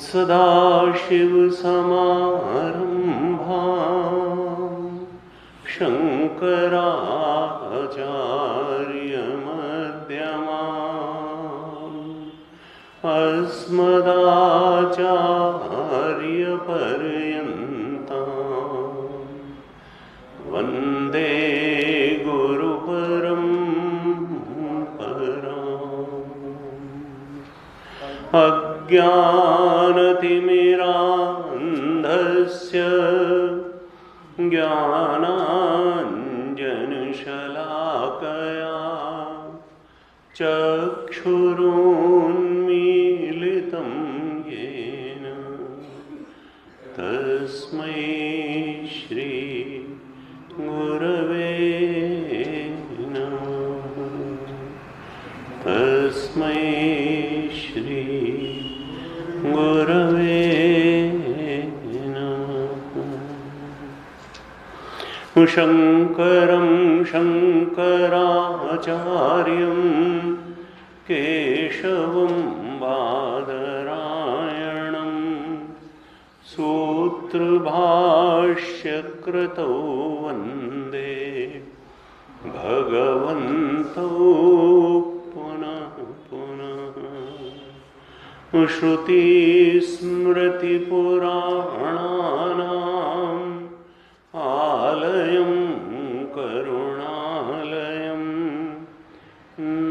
सदाशिवसमारम्भां शङ्कराचार्यमध्यमाम् अस्मदाचार्यपर्यन्तां वन्दे गुरुपरम्पराम्। अज्ञानतिमिरान्धस्य ज्ञानाञ्जनशलाकया चक्षुरुन्मीलितं येन तस्मै श्री गुरवे नमः। तस्मै श्री गुरवे नमः। शङ्करं शङ्कराचार्यं केशवं बादरायणं सूत्रभाष्यकृतौ वन्दे भगवन्तौ पुनः पुनः। श्रुतिस्मृतिपुराणानाम् आलयं करुणालयं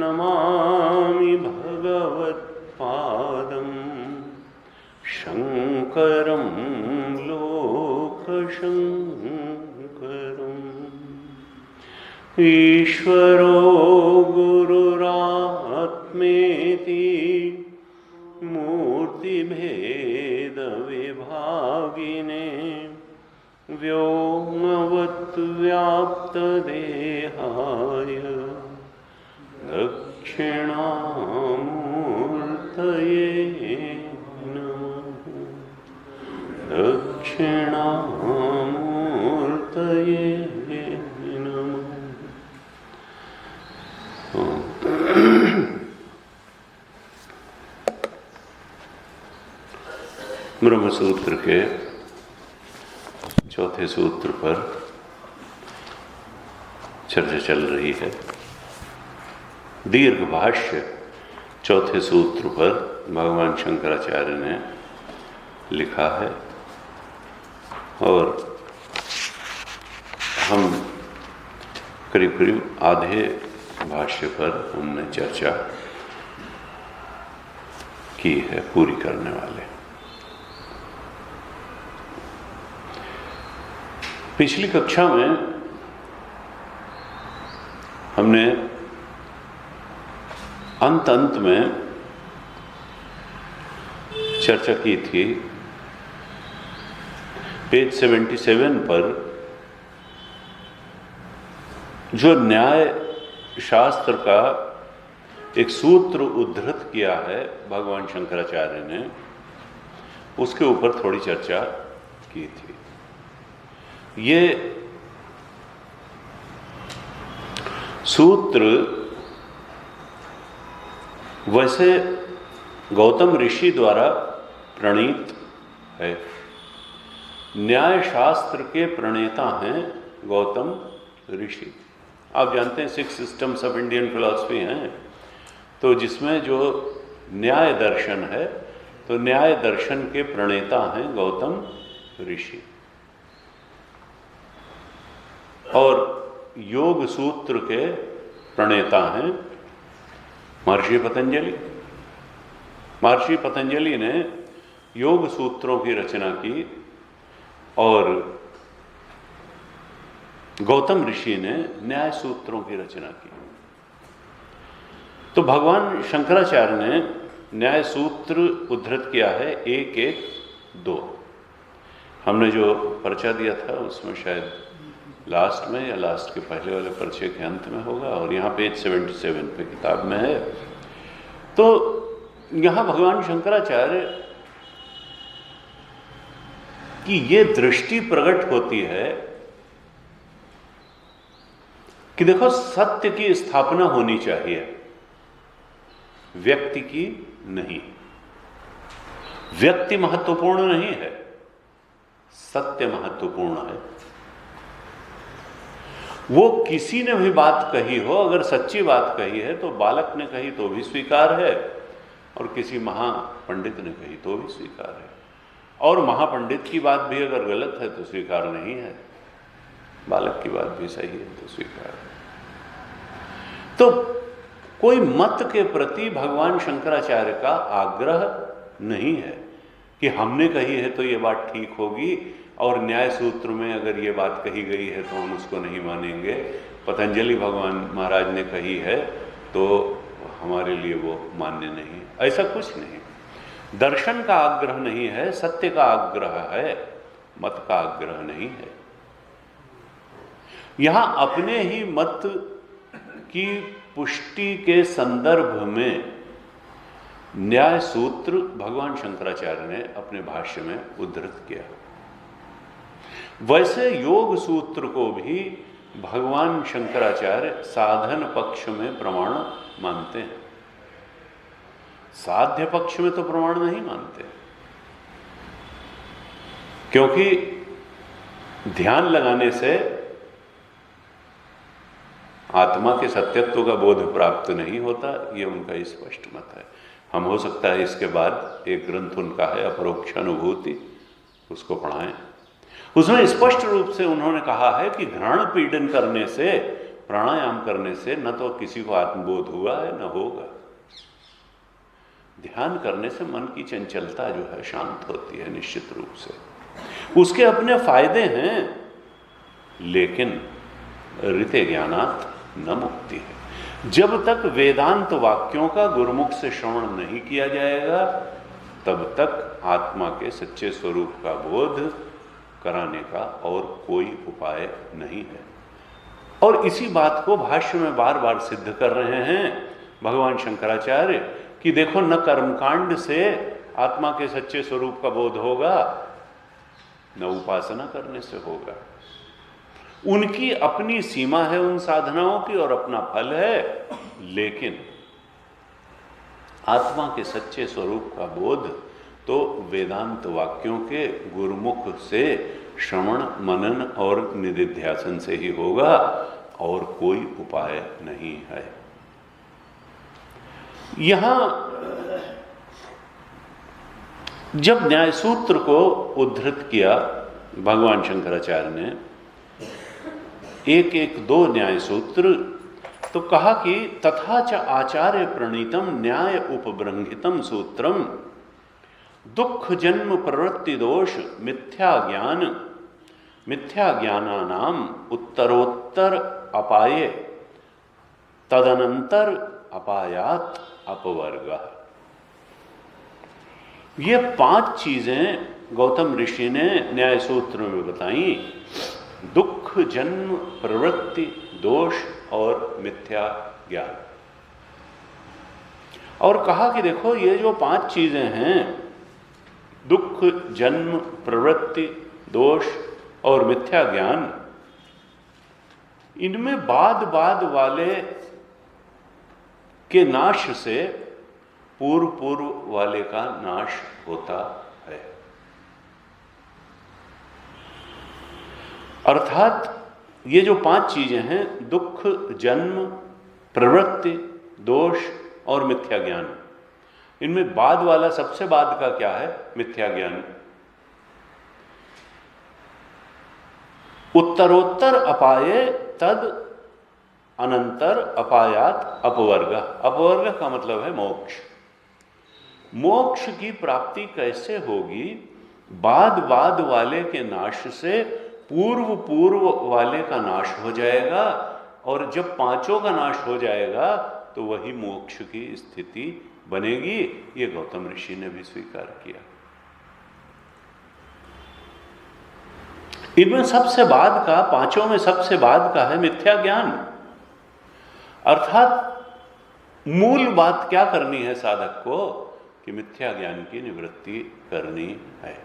नमामि भगवत्पादं शङ्करं लोकशङ्करम्। ईश्वरो गुरुरात्मेति मूर्तिभेदविभागिने व्योमवद्व्याप्तदेहाय दक्षिणामूर्तये नमः। दक्षिणामूर्तये नमः। ब्रह्मसूत्र के चौथे सूत्र पर चर्चा चल रही है। दीर्घ भाष्य चौथे सूत्र पर भगवान शंकराचार्य ने लिखा है और हम करीब करीब आधे भाष्य पर हमने चर्चा की है, पूरी करने वाले। पिछली कक्षा में हमने अंत में चर्चा की थी, पेज 77 पर जो न्याय शास्त्र का एक सूत्र उद्धृत किया है भगवान शंकराचार्य ने, उसके ऊपर थोड़ी चर्चा की थी। ये सूत्र वैसे गौतम ऋषि द्वारा प्रणीत है। न्याय शास्त्र के प्रणेता हैं गौतम ऋषि। आप जानते हैं 6 सिस्टम्स ऑफ इंडियन फिलॉसफी हैं, तो जिसमें जो न्याय दर्शन है, तो न्याय दर्शन के प्रणेता हैं गौतम ऋषि। और योग सूत्र के प्रणेता हैं महर्षि पतंजलि। महर्षि पतंजलि ने योग सूत्रों की रचना की और गौतम ऋषि ने न्याय सूत्रों की रचना की। तो भगवान शंकराचार्य ने न्याय सूत्र उद्धृत किया है 1-1-2। हमने जो पर्चा दिया था उसमें शायद लास्ट में या लास्ट के पहले वाले पर्चे के अंत में होगा, और यहाँ पेज 77 पे किताब में है। तो यहाँ भगवान शंकराचार्य की ये दृष्टि प्रकट होती है कि देखो, सत्य की स्थापना होनी चाहिए, व्यक्ति की नहीं। व्यक्ति महत्वपूर्ण नहीं है, सत्य महत्वपूर्ण है। वो किसी ने भी बात कही हो, अगर सच्ची बात कही है तो बालक ने कही तो भी स्वीकार है, और किसी महापंडित ने कही तो भी स्वीकार है, और महापंडित की बात भी अगर गलत है तो स्वीकार नहीं है, बालक की बात भी सही है तो स्वीकार है। तो कोई मत के प्रति भगवान शंकराचार्य का आग्रह नहीं है कि हमने कही है तो ये बात ठीक होगी, और न्याय सूत्र में अगर ये बात कही गई है तो हम उसको नहीं मानेंगे, पतंजलि भगवान महाराज ने कही है तो हमारे लिए वो मान्य नहीं। ऐसा कुछ नहीं। दर्शन का आग्रह नहीं है, सत्य का आग्रह है, मत का आग्रह नहीं है। यहां अपने ही मत की पुष्टि के संदर्भ में न्याय सूत्र भगवान शंकराचार्य ने अपने भाष्य में उद्धृत किया। वैसे योग सूत्र को भी भगवान शंकराचार्य साधन पक्ष में प्रमाण मानते हैं, साध्य पक्ष में तो प्रमाण नहीं मानते, क्योंकि ध्यान लगाने से आत्मा के सत्यत्व का बोध प्राप्त नहीं होता, ये उनका स्पष्ट मत है। हम हो सकता है इसके बाद एक ग्रंथ उनका है अपरोक्षानुभूति, उसको पढ़ाएं। उसमें स्पष्ट रूप से उन्होंने कहा है कि घ्राण पीडन करने से, प्राणायाम करने से न तो किसी को आत्मबोध हुआ है न होगा। ध्यान करने से मन की चंचलता जो है शांत होती है निश्चित रूप से, उसके अपने फायदे हैं, लेकिन ऋते ज्ञानात् न मुक्ति है। जब तक वेदांत वाक्यों का गुरुमुख से श्रवण नहीं किया जाएगा, तब तक आत्मा के सच्चे स्वरूप का बोध कराने का और कोई उपाय नहीं है। और इसी बात को भाष्य में बार बार सिद्ध कर रहे हैं भगवान शंकराचार्य कि देखो, न कर्मकांड से आत्मा के सच्चे स्वरूप का बोध होगा, न उपासना करने से होगा। उनकी अपनी सीमा है उन साधनाओं की और अपना फल है, लेकिन आत्मा के सच्चे स्वरूप का बोध तो वेदांत वाक्यों के गुरुमुख से श्रवण मनन और निधिध्यासन से ही होगा, और कोई उपाय नहीं है। यहां जब न्याय सूत्र को उद्धृत किया भगवान शंकराचार्य ने 1-1-2 न्याय सूत्र, तो कहा कि तथा च आचार्य प्रणीतम न्याय उपबृंहितम सूत्रम दुख जन्म प्रवृत्ति दोष मिथ्या ज्ञानानाम उत्तरोत्तर अपाये तदनंतर अपायात अपवर्ग। ये 5 चीजें गौतम ऋषि ने न्याय सूत्र में बताई। दुख, जन्म, प्रवृत्ति, दोष और मिथ्या ज्ञान। और कहा कि देखो ये जो 5 चीजें हैं, दुख, जन्म, प्रवृत्ति, दोष और मिथ्या ज्ञान, इनमें बाद वाले के नाश से पूर्व वाले का नाश होता है। अर्थात ये जो 5 चीजें हैं, दुख, जन्म, प्रवृत्ति, दोष और मिथ्या ज्ञान, इनमें बाद वाला, सबसे बाद का क्या है? मिथ्या ज्ञान। उत्तरोत्तर अपाये तद अनंतर अपायात अपवर्ग। अपवर्ग का मतलब है मोक्ष। मोक्ष की प्राप्ति कैसे होगी? बाद वाले के नाश से पूर्व वाले का नाश हो जाएगा, और जब 5 का नाश हो जाएगा तो वही मोक्ष की स्थिति बनेगी। ये गौतम ऋषि ने भी स्वीकार किया। इनमें सबसे बाद का, 5 में सबसे बाद का है मिथ्या ज्ञान। अर्थात मूल बात क्या करनी है साधक को? कि मिथ्या ज्ञान की निवृत्ति करनी है।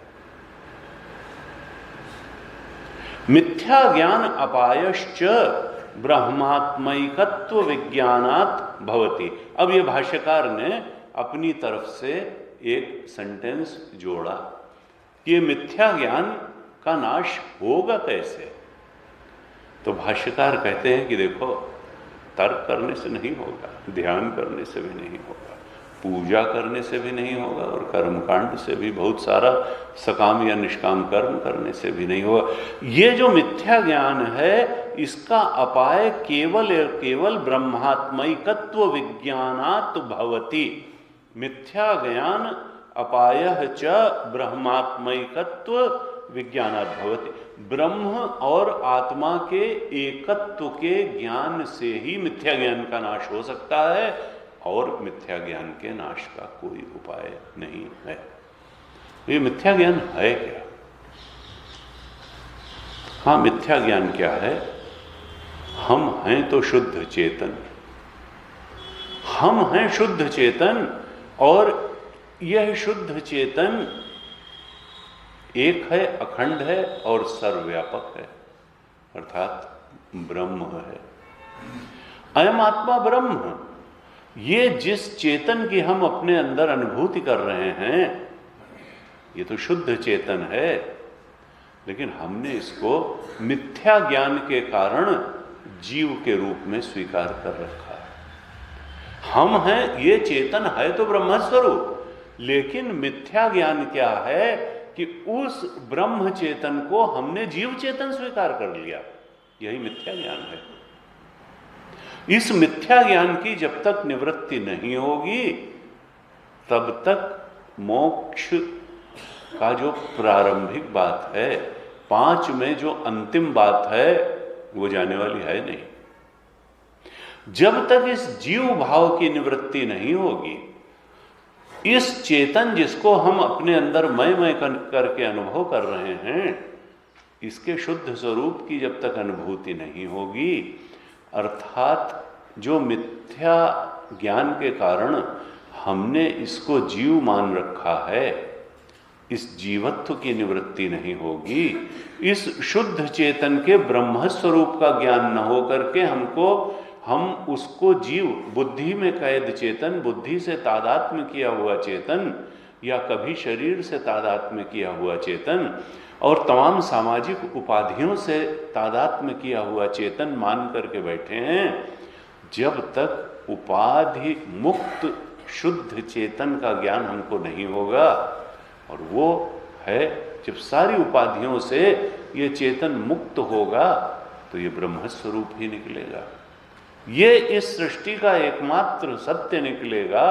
मिथ्या ज्ञान अपायश्च ब्रह्मात्मैकत्व विज्ञानात् भवति। अब ये भाष्यकार ने अपनी तरफ से एक सेंटेंस जोड़ा कि ये मिथ्या ज्ञान का नाश होगा कैसे? तो भाष्यकार कहते हैं कि देखो, तर्क करने से नहीं होगा, ध्यान करने से भी नहीं होगा, पूजा करने से भी नहीं होगा, और कर्मकांड से भी, बहुत सारा सकाम या निष्काम कर्म करने से भी नहीं होगा। ये जो मिथ्या ज्ञान है, इसका अपाय केवल ब्रह्मात्मैकत्व विज्ञानात् भवति। मिथ्या ज्ञान अपायः च ब्रह्मात्मैकत्व विज्ञानात् भवति। ब्रह्म और आत्मा के एकत्व के ज्ञान से ही मिथ्या ज्ञान का नाश हो सकता है, और मिथ्या ज्ञान के नाश का कोई उपाय नहीं है। ये मिथ्या ज्ञान है क्या? हाँ, मिथ्या ज्ञान क्या है? हम हैं तो शुद्ध चेतन, हम हैं शुद्ध चेतन, और यह शुद्ध चेतन एक है, अखंड है और सर्वव्यापक है, अर्थात ब्रह्म है। अयम आत्मा ब्रह्म। ये जिस चेतन की हम अपने अंदर अनुभूति कर रहे हैं, ये तो शुद्ध चेतन है, लेकिन हमने इसको मिथ्या ज्ञान के कारण जीव के रूप में स्वीकार कर रखा है। हम हैं, ये चेतन है तो ब्रह्मस्वरूप, लेकिन मिथ्या ज्ञान क्या है कि उस ब्रह्म चेतन को हमने जीव चेतन स्वीकार कर लिया। यही मिथ्या ज्ञान है। इस मिथ्या ज्ञान की जब तक निवृत्ति नहीं होगी, तब तक मोक्ष का जो प्रारंभिक बात है, 5 में जो अंतिम बात है, वो जाने वाली है नहीं। जब तक इस जीव भाव की निवृत्ति नहीं होगी, इस चेतन जिसको हम अपने अंदर मैं करके अनुभव कर रहे हैं, इसके शुद्ध स्वरूप की जब तक अनुभूति नहीं होगी, अर्थात जो मिथ्या ज्ञान के कारण हमने इसको जीव मान रखा है, इस जीवत्व की निवृत्ति नहीं होगी। इस शुद्ध चेतन के ब्रह्म स्वरूप का ज्ञान न हो करके हम उसको जीव, बुद्धि में कैद चेतन, बुद्धि से तादात्म्य किया हुआ चेतन, या कभी शरीर से तादात्म्य किया हुआ चेतन, और तमाम सामाजिक उपाधियों से तादात्म्य किया हुआ चेतन मान करके बैठे हैं। जब तक उपाधि मुक्त शुद्ध चेतन का ज्ञान हमको नहीं होगा, और वो है जब सारी उपाधियों से ये चेतन मुक्त होगा, तो ये ब्रह्म स्वरूप ही निकलेगा। ये इस सृष्टि का एकमात्र सत्य निकलेगा,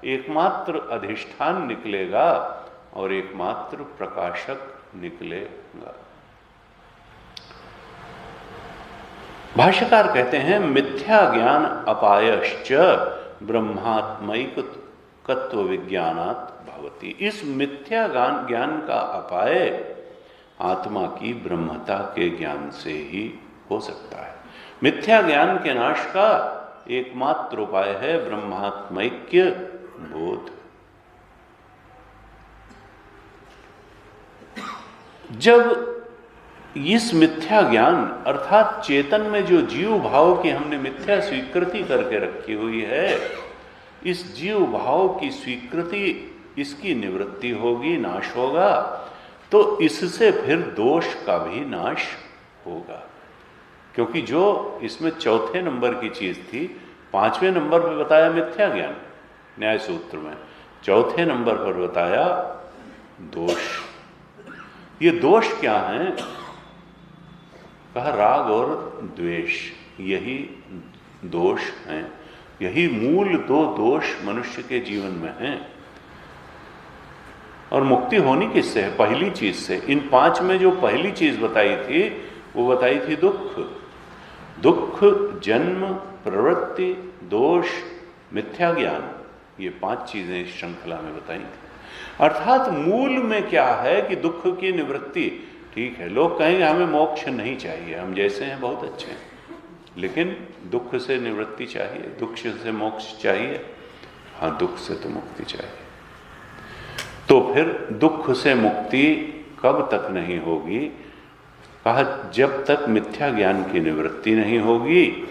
एकमात्र अधिष्ठान निकलेगा, और एकमात्र प्रकाशक निकलेगा। भाष्यकार कहते हैं, मिथ्या ज्ञान अपायश्च ब्रह्मात्मैक कत्व विज्ञानात् भवति। इस मिथ्या ज्ञान का अपाय आत्मा की ब्रह्मता के ज्ञान से ही हो सकता है। मिथ्या ज्ञान के नाश का एकमात्र उपाय है ब्रह्मात्मैक्य बोध। जब इस मिथ्या ज्ञान अर्थात चेतन में जो जीव भाव की हमने मिथ्या स्वीकृति करके रखी हुई है, इस जीव भाव की स्वीकृति, इसकी निवृत्ति होगी, नाश होगा, तो इससे फिर दोष का भी नाश होगा। क्योंकि जो इसमें चौथे नंबर की चीज थी, 5वें नंबर पर बताया मिथ्या ज्ञान न्याय सूत्र में, चौथे नंबर पर बताया दोष। ये दोष क्या है? कहा राग और द्वेष, यही दोष हैं। यही मूल दो दोष मनुष्य के जीवन में हैं। और मुक्ति होनी किससे है? पहली चीज से। इन 5 में जो पहली चीज बताई थी वो बताई थी दुख। दुख, जन्म, प्रवृत्ति, दोष, मिथ्या ज्ञान, ये 5 चीजें इस श्रृंखला में बताई थी। अर्थात मूल में क्या है कि दुख की निवृत्ति। ठीक है, लोग कहेंगे हमें मोक्ष नहीं चाहिए, हम जैसे हैं बहुत अच्छे हैं, लेकिन दुख से निवृत्ति चाहिए, दुख से मोक्ष चाहिए। हाँ, दुख से तो मुक्ति चाहिए। तो फिर दुख से मुक्ति कब तक नहीं होगी? कहा जब तक मिथ्या ज्ञान की निवृत्ति नहीं होगी।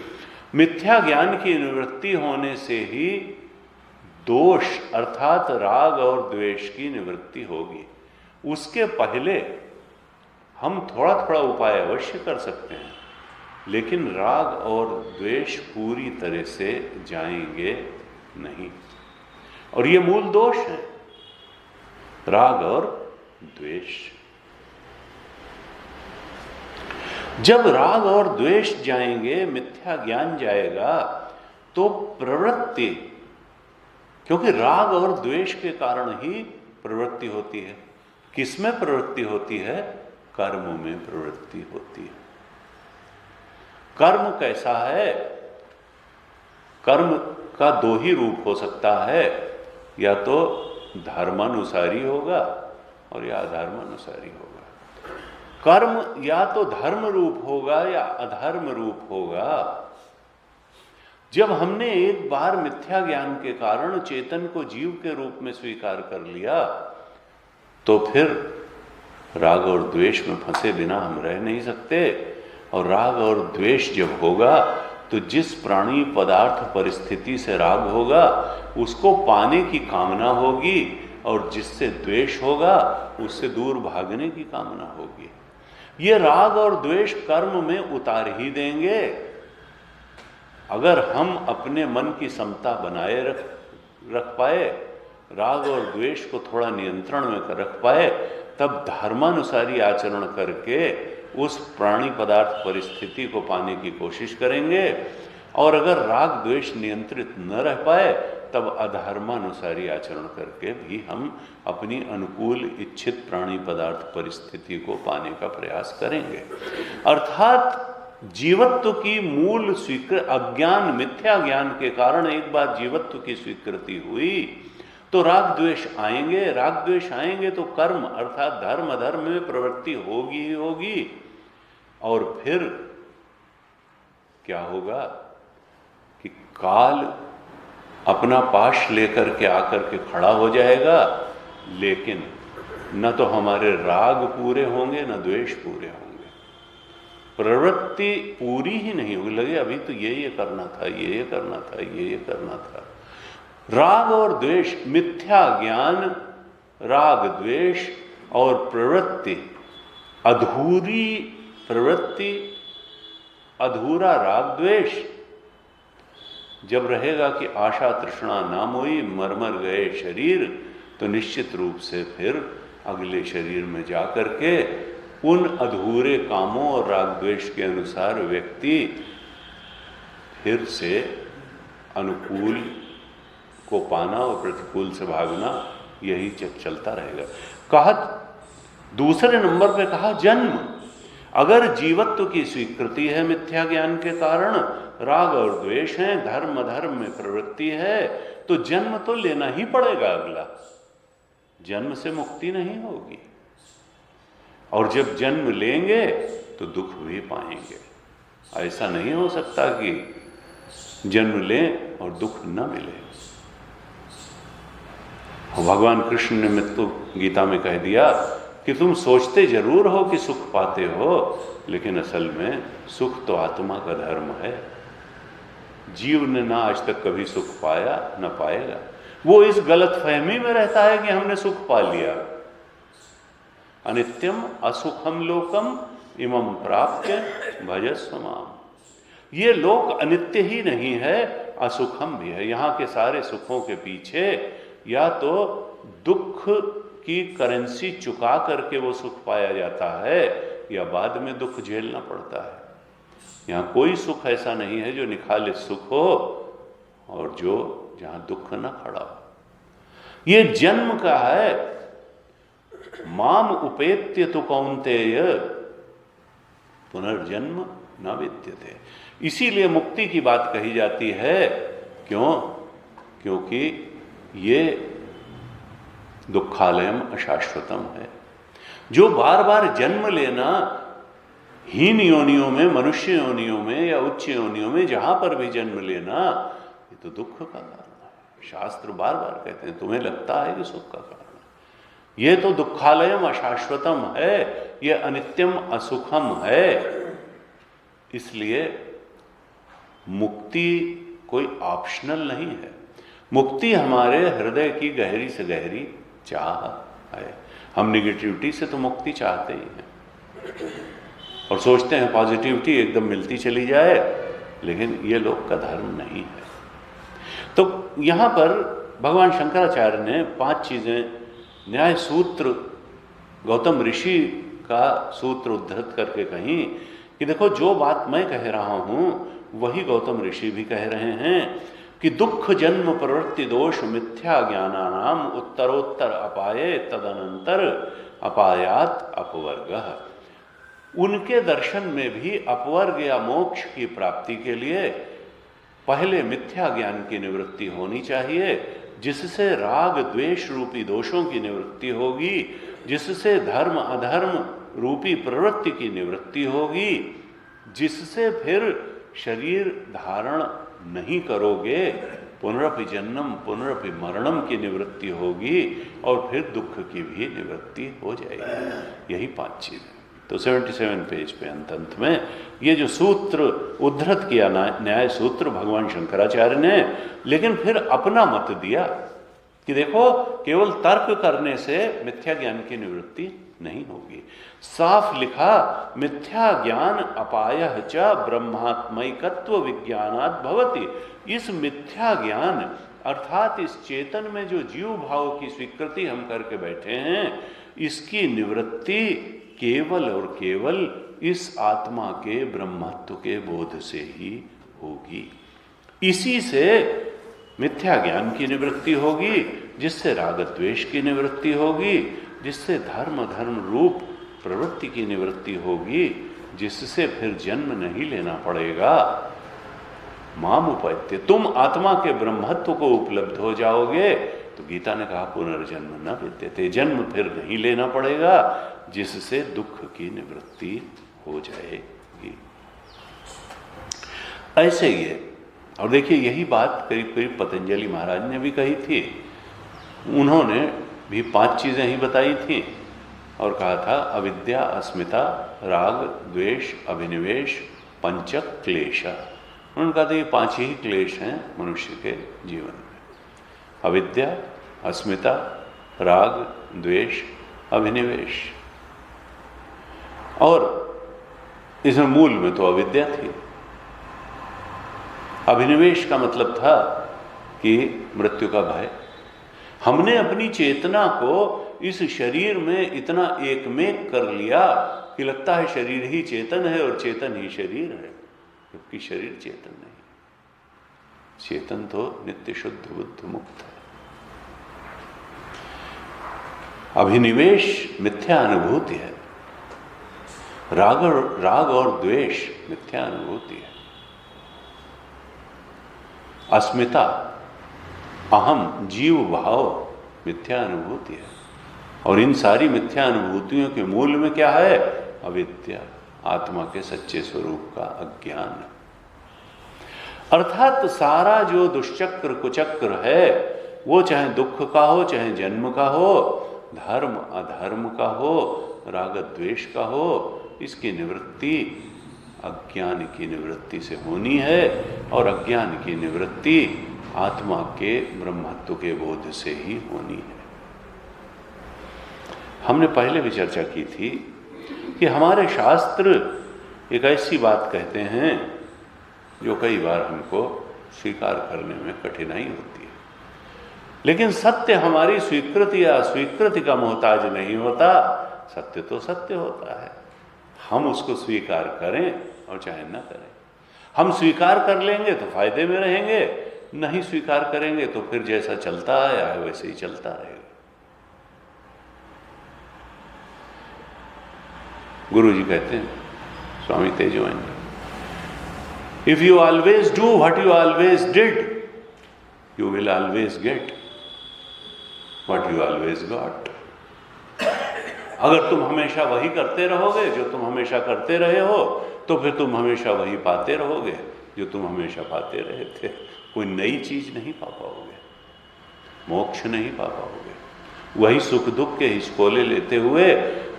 मिथ्या ज्ञान की निवृत्ति होने से ही दोष अर्थात राग और द्वेष की निवृत्ति होगी। उसके पहले हम थोड़ा थोड़ा उपाय अवश्य कर सकते हैं, लेकिन राग और द्वेष पूरी तरह से जाएंगे नहीं। और ये मूल दोष है, राग और द्वेष। जब राग और द्वेष जाएंगे, मिथ्या ज्ञान जाएगा, तो प्रवृत्ति, क्योंकि राग और द्वेष के कारण ही प्रवृत्ति होती है। किसमें प्रवृत्ति होती है? कर्म में प्रवृत्ति होती है। कर्म कैसा है? कर्म का 2 ही रूप हो सकता है, या तो धर्मानुसारी होगा और या अधर्मानुसारी होगा। कर्म या तो धर्म रूप होगा या अधर्म रूप होगा। जब हमने एक बार मिथ्या ज्ञान के कारण चेतन को जीव के रूप में स्वीकार कर लिया, तो फिर राग और द्वेष में फंसे बिना हम रह नहीं सकते। और राग और द्वेष जब होगा तो जिस प्राणी पदार्थ परिस्थिति से राग होगा उसको पाने की कामना होगी, और जिससे द्वेष होगा उससे दूर भागने की कामना होगी। ये राग और द्वेष कर्म में उतार ही देंगे। अगर हम अपने मन की समता बनाए रख पाए, राग और द्वेष को थोड़ा नियंत्रण में रख पाए, तब धर्मानुसारी आचरण करके उस प्राणी पदार्थ परिस्थिति को पाने की कोशिश करेंगे। और अगर राग द्वेष नियंत्रित न रह पाए, तब अधर्मानुसारी आचरण करके भी हम अपनी अनुकूल इच्छित प्राणी पदार्थ परिस्थिति को पाने का प्रयास करेंगे। अर्थात जीवत्व की मूल स्वीकृति, अज्ञान मिथ्या ज्ञान के कारण एक बार जीवत्व की स्वीकृति हुई तो राग द्वेष आएंगे। राग द्वेष आएंगे तो कर्म अर्थात धर्म अधर्म में प्रवृत्ति होगी ही होगी। और फिर क्या होगा कि काल अपना पाश लेकर के आकर के खड़ा हो जाएगा, लेकिन न तो हमारे राग पूरे होंगे न द्वेष पूरे होंगे, प्रवृत्ति पूरी ही नहीं होगी। लगे अभी तो ये करना था, ये करना था, ये करना था। राग और द्वेष, मिथ्या ज्ञान, राग द्वेष और प्रवृत्ति, अधूरी प्रवृत्ति, अधूरा राग द्वेष जब रहेगा कि आशा तृष्णा ना मोई मर मर गए शरीर, तो निश्चित रूप से फिर अगले शरीर में जाकर के उन अधूरे कामों और राग द्वेष के अनुसार व्यक्ति फिर से अनुकूल को पाना और प्रतिकूल से भागना, यही चलता रहेगा। कहा दूसरे नंबर पे कहा जन्म। अगर जीवत्व की स्वीकृति है मिथ्या ज्ञान के कारण, राग और द्वेष हैं, धर्म अधर्म में प्रवृत्ति है, तो जन्म तो लेना ही पड़ेगा अगला, जन्म से मुक्ति नहीं होगी। और जब जन्म लेंगे तो दुख भी पाएंगे। ऐसा नहीं हो सकता कि जन्म लें और दुख न मिले। भगवान कृष्ण ने मृत्यु गीता में कह दिया कि तुम सोचते जरूर हो कि सुख पाते हो, लेकिन असल में सुख तो आत्मा का धर्म है। जीव ने ना आज तक कभी सुख पाया न पाएगा। वो इस गलत फहमी में रहता है कि हमने सुख पा लिया। अनित्यम असुखम लोकम इमं प्राप्य भजस्व माम। ये लोक अनित्य ही नहीं है, असुखम भी है। यहाँ के सारे सुखों के पीछे या तो दुख की करेंसी चुका करके वो सुख पाया जाता है, या बाद में दुख झेलना पड़ता है। यहाँ कोई सुख ऐसा नहीं है जो निखालित सुख हो और जो जहाँ दुख न खड़ा हो। ये जन्म का है। माम उपेत्य तो कौन्तेय पुनर्जन्म न विद्यते। इसीलिए मुक्ति की बात कही जाती है। क्यों? क्योंकि ये दुखालयम अशाश्वतम है। जो बार बार जन्म लेना हीन योनियों में, मनुष्य योनियों में या उच्च योनियों में, जहां पर भी जन्म लेना, ये तो दुख का कारण है। शास्त्र बार बार कहते हैं, तुम्हें लगता है कि सुख का कारण है। ये तो दुखालयम अशाश्वतम है, ये अनित्यम असुखम है। इसलिए मुक्ति कोई ऑप्शनल नहीं है। मुक्ति हमारे हृदय की गहरी से गहरी चाह है। हम निगेटिविटी से तो मुक्ति चाहते ही हैं और सोचते हैं पॉजिटिविटी एकदम मिलती चली जाए, लेकिन ये लोक का धर्म नहीं है। तो यहाँ पर भगवान शंकराचार्य ने 5 चीजें न्याय सूत्र, गौतम ऋषि का सूत्र उद्धृत करके कही कि देखो, जो बात मैं कह रहा हूं वही गौतम ऋषि भी कह रहे हैं कि दुख जन्म प्रवृत्ति दोष मिथ्या ज्ञानानाम उत्तरोत्तर अपाये तदनंतर अपायात अपवर्ग। उनके दर्शन में भी अपवर्ग या मोक्ष की प्राप्ति के लिए पहले मिथ्या ज्ञान की निवृत्ति होनी चाहिए, जिससे राग द्वेष रूपी दोषों की निवृत्ति होगी, जिससे धर्म अधर्म रूपी प्रवृत्ति की निवृत्ति होगी, जिससे फिर शरीर धारण नहीं करोगे, पुनरपि जन्म पुनरपि मरणम की निवृत्ति होगी और फिर दुख की भी निवृत्ति हो जाएगी। यही 5 चीजें। तो 77 पेज पे अंत में ये जो सूत्र उद्धृत किया न्याय सूत्र भगवान शंकराचार्य ने, लेकिन फिर अपना मत दिया कि देखो, केवल तर्क करने से मिथ्या ज्ञान की निवृत्ति नहीं होगी। साफ लिखा, मिथ्या ज्ञान अपायः च ब्रह्मात्मैकत्व विज्ञानात् भवति। इस मिथ्या ज्ञान अर्थात इस चेतन में जो जीव भाव की स्वीकृति हम करके बैठे हैं, इसकी निवृत्ति केवल और केवल इस आत्मा के ब्रह्मत्व के बोध से ही होगी। इसी से मिथ्या ज्ञान की निवृत्ति होगी, जिससे राग द्वेष की निवृत्ति होगी, जिससे धर्म धर्म रूप प्रवृत्ति की निवृत्ति होगी, जिससे फिर जन्म नहीं लेना पड़ेगा। माम उपैत्य, तुम आत्मा के ब्रह्मत्व को उपलब्ध हो जाओगे। तो गीता ने कहा पुनर्जन्म न विद्यते, जन्म फिर नहीं लेना पड़ेगा, जिससे दुख की निवृत्ति हो जाएगी। ऐसे ये, और देखिए यही बात करीब करीब पतंजलि महाराज ने भी कही थी। उन्होंने भी 5 चीजें ही बताई थी और कहा था अविद्या, अस्मिता, राग, द्वेष, अभिनिवेश, पंचक क्लेश। उन्होंने कहा था ये 5 ही क्लेश हैं मनुष्य के जीवन में। अविद्या, अस्मिता, राग, द्वेष, अभिनिवेश। और इसमें मूल में तो अविद्या थी। अभिनिवेश का मतलब था कि मृत्यु का भय। हमने अपनी चेतना को इस शरीर में इतना एकमेक कर लिया कि लगता है शरीर ही चेतन है और चेतन ही शरीर है, जबकि शरीर चेतन नहीं। चेतन तो नित्य शुद्ध बुद्ध मुक्त है। अभिनिवेश मिथ्या अनुभूति है, राग और द्वेष मिथ्या अनुभूति है। अस्मिता अहम जीव भाव मिथ्या अनुभूति है। और इन सारी मिथ्या अनुभूतियों के मूल में क्या है? अविद्या, आत्मा के सच्चे स्वरूप का अज्ञान। अर्थात सारा जो दुष्चक्र कुचक्र है, वो चाहे दुख का हो, चाहे जन्म का हो, धर्म अधर्म का हो, राग द्वेष का हो, इसकी निवृत्ति अज्ञान की निवृत्ति से होनी है। और अज्ञान की निवृत्ति आत्मा के ब्रह्मत्व के बोध से ही होनी है। हमने पहले भी चर्चा की थी कि हमारे शास्त्र एक ऐसी बात कहते हैं जो कई बार हमको स्वीकार करने में कठिनाई होती है, लेकिन सत्य हमारी स्वीकृति या अस्वीकृति का मोहताज नहीं होता। सत्य तो सत्य होता है, हम उसको स्वीकार करें और चाहे न करें। हम स्वीकार कर लेंगे तो फायदे में रहेंगे, नहीं स्वीकार करेंगे तो फिर जैसा चलता आया है वैसे ही चलता रहेगा। गुरु जी कहते हैं, Swami Tejwani, if you always do what you always did, you will always get what you always got. अगर तुम हमेशा वही करते रहोगे जो तुम हमेशा करते रहे हो, तो फिर तुम हमेशा वही पाते रहोगे जो तुम हमेशा पाते रहे थे। कोई नई चीज नहीं पा पाओगे, मोक्ष नहीं पा पाओगे। वही सुख दुख के हिचकोले लेते हुए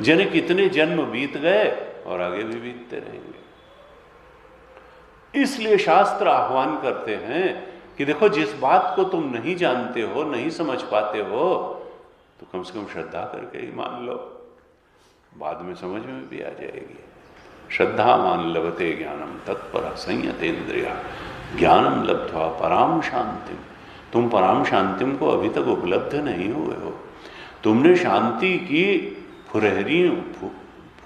जने कितने जन्म बीत गए और आगे भी बीतते रहेंगे। इसलिए शास्त्र आह्वान करते हैं कि देखो, जिस बात को तुम नहीं जानते हो, नहीं समझ पाते हो, तो कम से कम श्रद्धा करके ही मान लो, बाद में समझ में भी आ जाएगी। श्रद्धा मान लभते ज्ञानम तत्पर संयतेन्द्रिया ज्ञानम लब्ध्वा पराम शांतिम। तुम पराम शांतिम को अभी तक उपलब्ध नहीं हुए हो। तुमने शांति की फुरहरी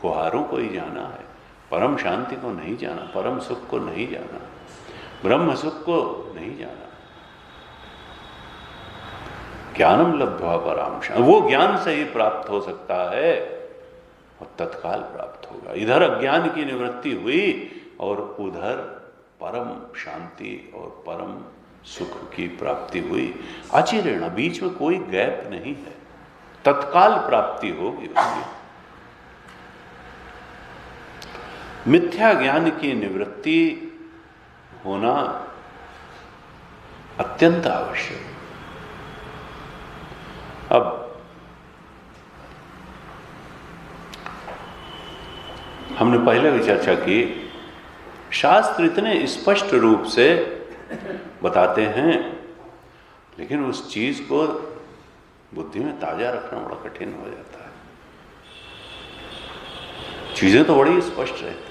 फुहारों को ही जाना है, परम शांति को नहीं जाना, परम सुख को नहीं जाना, ब्रह्म सुख को नहीं जाना। ज्ञानम लब्ध्वा पराम शांति, वो ज्ञान से ही प्राप्त हो सकता है और तत्काल प्राप्त होगा। इधर अज्ञान की निवृत्ति हुई और उधर परम शांति और परम सुख की प्राप्ति हुई। अचिरेण, बीच में कोई गैप नहीं है, तत्काल प्राप्ति होगी उसकी। मिथ्या ज्ञान की निवृत्ति होना अत्यंत आवश्यक। अब हमने पहले भी चर्चा की, शास्त्र इतने स्पष्ट रूप से बताते हैं, लेकिन उस चीज को बुद्धि में ताजा रखना बड़ा कठिन हो जाता है। चीजें तो बड़ी स्पष्ट रहती हैं।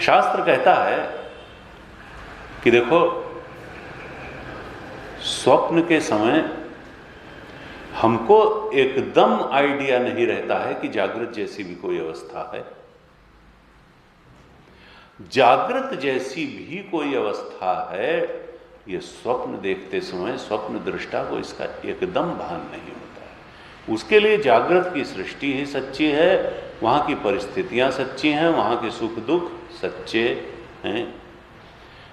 शास्त्र कहता है कि देखो, स्वप्न के समय हमको एकदम आइडिया नहीं रहता है कि जागृत जैसी भी कोई अवस्था है। जागृत जैसी भी कोई अवस्था है, ये स्वप्न देखते समय स्वप्न दृष्टा को इसका एकदम भान नहीं होता है। उसके लिए जागृत की सृष्टि ही सच्ची है, वहाँ की परिस्थितियाँ सच्ची हैं, वहाँ के सुख दुख सच्चे हैं।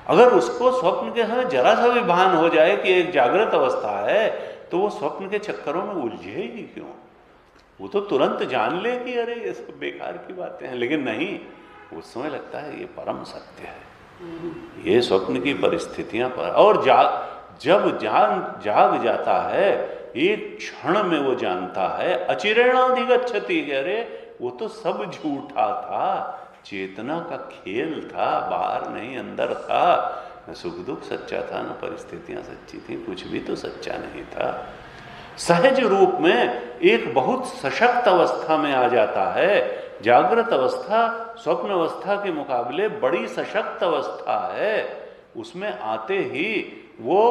अगर उसको स्वप्न के समय जरा सा भी भान हो जाए कि एक जागृत अवस्था है, तो वो स्वप्न के चक्करों में उलझेगी क्यों? वो तो तुरंत जान ले कि अरे ये सब बेकार की बातें हैं। लेकिन नहीं, उस समय लगता है ये परम सत्य है, ये स्वप्न की परिस्थितियां पर। और जब जाग जाता है, एक क्षण में वो जानता है, अचिरेणाधिगच्छति, अरे वो तो सब झूठा था, चेतना का खेल था, बाहर नहीं अंदर था। न सुख दुख सच्चा था, न परिस्थितियां सच्ची थी, कुछ भी तो सच्चा नहीं था। सहज रूप में एक बहुत सशक्त अवस्था में आ जाता है। जागृत अवस्था स्वप्न अवस्था के मुकाबले बड़ी सशक्त अवस्था है। उसमें आते ही वो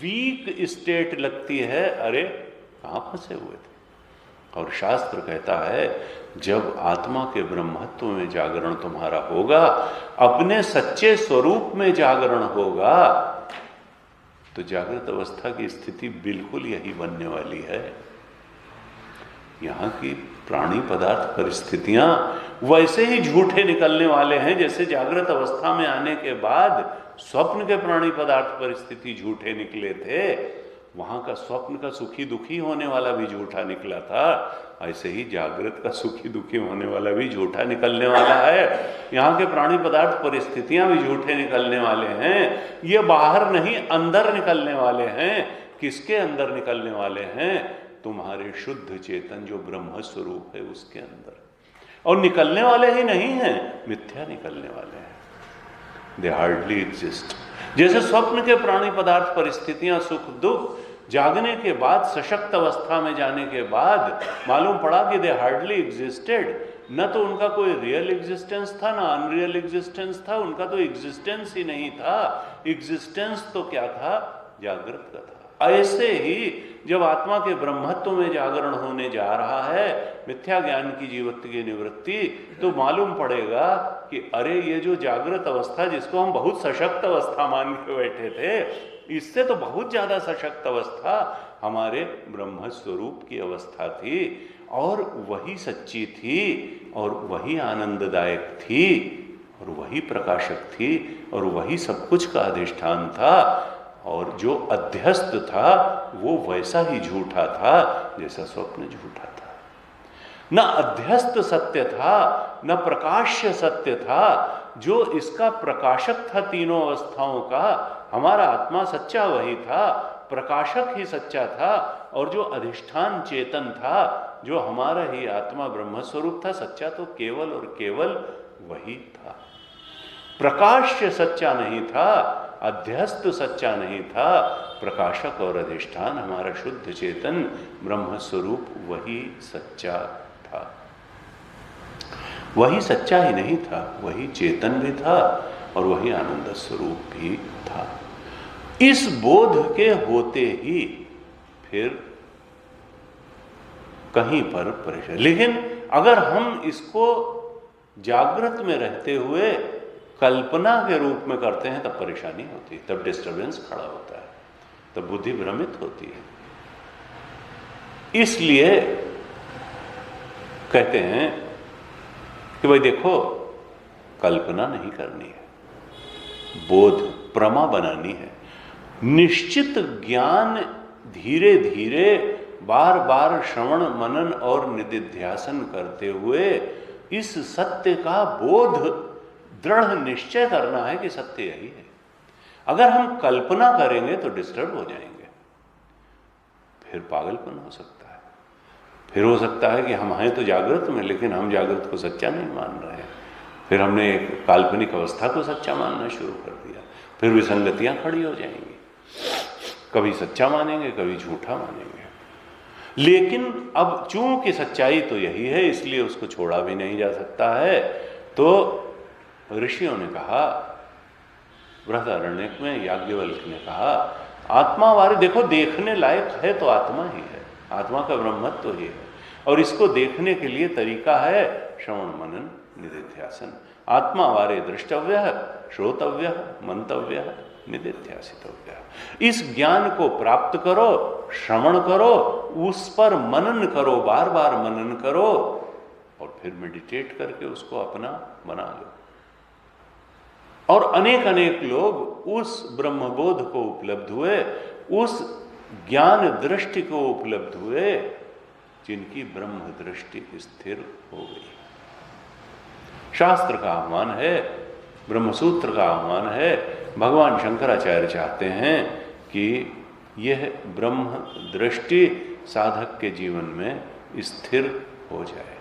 वीक स्टेट लगती है, अरे कहाँ फंसे हुए थे। और शास्त्र कहता है, जब आत्मा के ब्रह्मत्व में जागरण तुम्हारा होगा, अपने सच्चे स्वरूप में जागरण होगा, तो जागृत अवस्था की स्थिति बिल्कुल यही बनने वाली है। यहाँ की प्राणी पदार्थ परिस्थितियां वैसे ही झूठे निकलने वाले हैं जैसे जागृत अवस्था में आने के बाद स्वप्न के प्राणी पदार्थ परिस्थिति झूठे निकले थे, वहां का स्वप्न का सुखी दुखी होने वाला भी झूठा निकला था, ऐसे ही जागृत का सुखी दुखी होने वाला भी झूठा निकलने वाला है। यहाँ के प्राणी पदार्थ परिस्थितियां भी झूठे निकलने वाले हैं। ये बाहर नहीं अंदर निकलने वाले हैं। किसके अंदर निकलने वाले हैं? तुम्हारे शुद्ध चेतन जो ब्रह्म स्वरूप है उसके अंदर। और निकलने वाले ही नहीं हैं, मिथ्या निकलने वाले हैं। दे हार्डली एग्जिस्ट। जैसे स्वप्न के प्राणी पदार्थ परिस्थितियां सुख दुख जागने के बाद, सशक्त अवस्था में जाने के बाद मालूम पड़ा कि दे हार्डली एग्जिस्टेड। न तो उनका कोई रियल एग्जिस्टेंस था, ना अनरियल एग्जिस्टेंस था, उनका तो एग्जिस्टेंस ही नहीं था। एग्जिस्टेंस तो क्या था? जागृत का था। ऐसे ही जब आत्मा के ब्रह्मत्व में जागरण होने जा रहा है, मिथ्या ज्ञान की जीवत्व की निवृत्ति, तो मालूम पड़ेगा कि अरे ये जो जागृत अवस्था जिसको हम बहुत सशक्त अवस्था मान के बैठे थे, इससे तो बहुत ज्यादा सशक्त अवस्था हमारे ब्रह्म स्वरूप की अवस्था थी, और वही सच्ची थी, और वही आनंददायक थी, और वही प्रकाशक थी, और वही सब कुछ का अधिष्ठान था। और जो अध्यस्त था वो वैसा ही झूठा था जैसा स्वप्न झूठा था। न अध्यस्त सत्य था, न प्रकाश्य सत्य था। जो इसका प्रकाशक था तीनों अवस्थाओं का, हमारा आत्मा सच्चा वही था, प्रकाशक ही सच्चा था। और जो अधिष्ठान चेतन था, जो हमारा ही आत्मा ब्रह्म स्वरूप था, सच्चा तो केवल और केवल वही था। प्रकाश्य सच्चा नहीं था, अध्यस्त सच्चा नहीं था, प्रकाशक और अधिष्ठान हमारा शुद्ध चेतन ब्रह्म स्वरूप वही सच्चा था। वही सच्चा ही नहीं था, वही चेतन भी था और वही आनंद स्वरूप भी था। इस बोध के होते ही फिर कहीं पर परेशान। लेकिन अगर हम इसको जागृत में रहते हुए कल्पना के रूप में करते हैं तब परेशानी होती है, तब डिस्टरबेंस खड़ा होता है, तब बुद्धि भ्रमित होती है। इसलिए कहते हैं कि भाई देखो, कल्पना नहीं करनी है, बोध प्रमा बनानी है। निश्चित ज्ञान धीरे धीरे बार बार श्रवण मनन और निधिध्यासन करते हुए इस सत्य का बोध दृढ़ निश्चय करना है कि सत्य यही है। अगर हम कल्पना करेंगे तो डिस्टर्ब हो जाएंगे, फिर पागलपन हो सकता है। फिर हो सकता है कि हम हैं तो जागृत में, लेकिन हम जागृत को सच्चा नहीं मान रहे हैं। फिर हमने एक काल्पनिक अवस्था को सच्चा मानना शुरू कर दिया, फिर विसंगतियां खड़ी हो जाएंगी। कभी सच्चा मानेंगे, कभी झूठा मानेंगे। लेकिन अब चूंकि सच्चाई तो यही है, इसलिए उसको छोड़ा भी नहीं जा सकता है। तो ऋषियों ने कहा, बृहदारण्यक में याज्ञवल्क्य ने कहा, आत्मा वारे देखो, देखने लायक है तो आत्मा ही है, आत्मा का ब्रह्मत्व ही है। और इसको देखने के लिए तरीका है श्रवण मनन निधिध्यासन। आत्मा वारे द्रष्टव्य, श्रोतव्य, मंतव्य, निधिध्यासितव्य। इस ज्ञान को प्राप्त करो, श्रवण करो, उस पर मनन करो, बार बार मनन करो, और फिर मेडिटेट करके उसको अपना बना लो। और अनेक अनेक लोग उस ब्रह्मबोध को उपलब्ध हुए, उस ज्ञान दृष्टि को उपलब्ध हुए, जिनकी ब्रह्म दृष्टि स्थिर हो गई। शास्त्र का आह्वान है, ब्रह्मसूत्र का आह्वान है। भगवान शंकराचार्य चाहते हैं कि यह ब्रह्म दृष्टि साधक के जीवन में स्थिर हो जाए।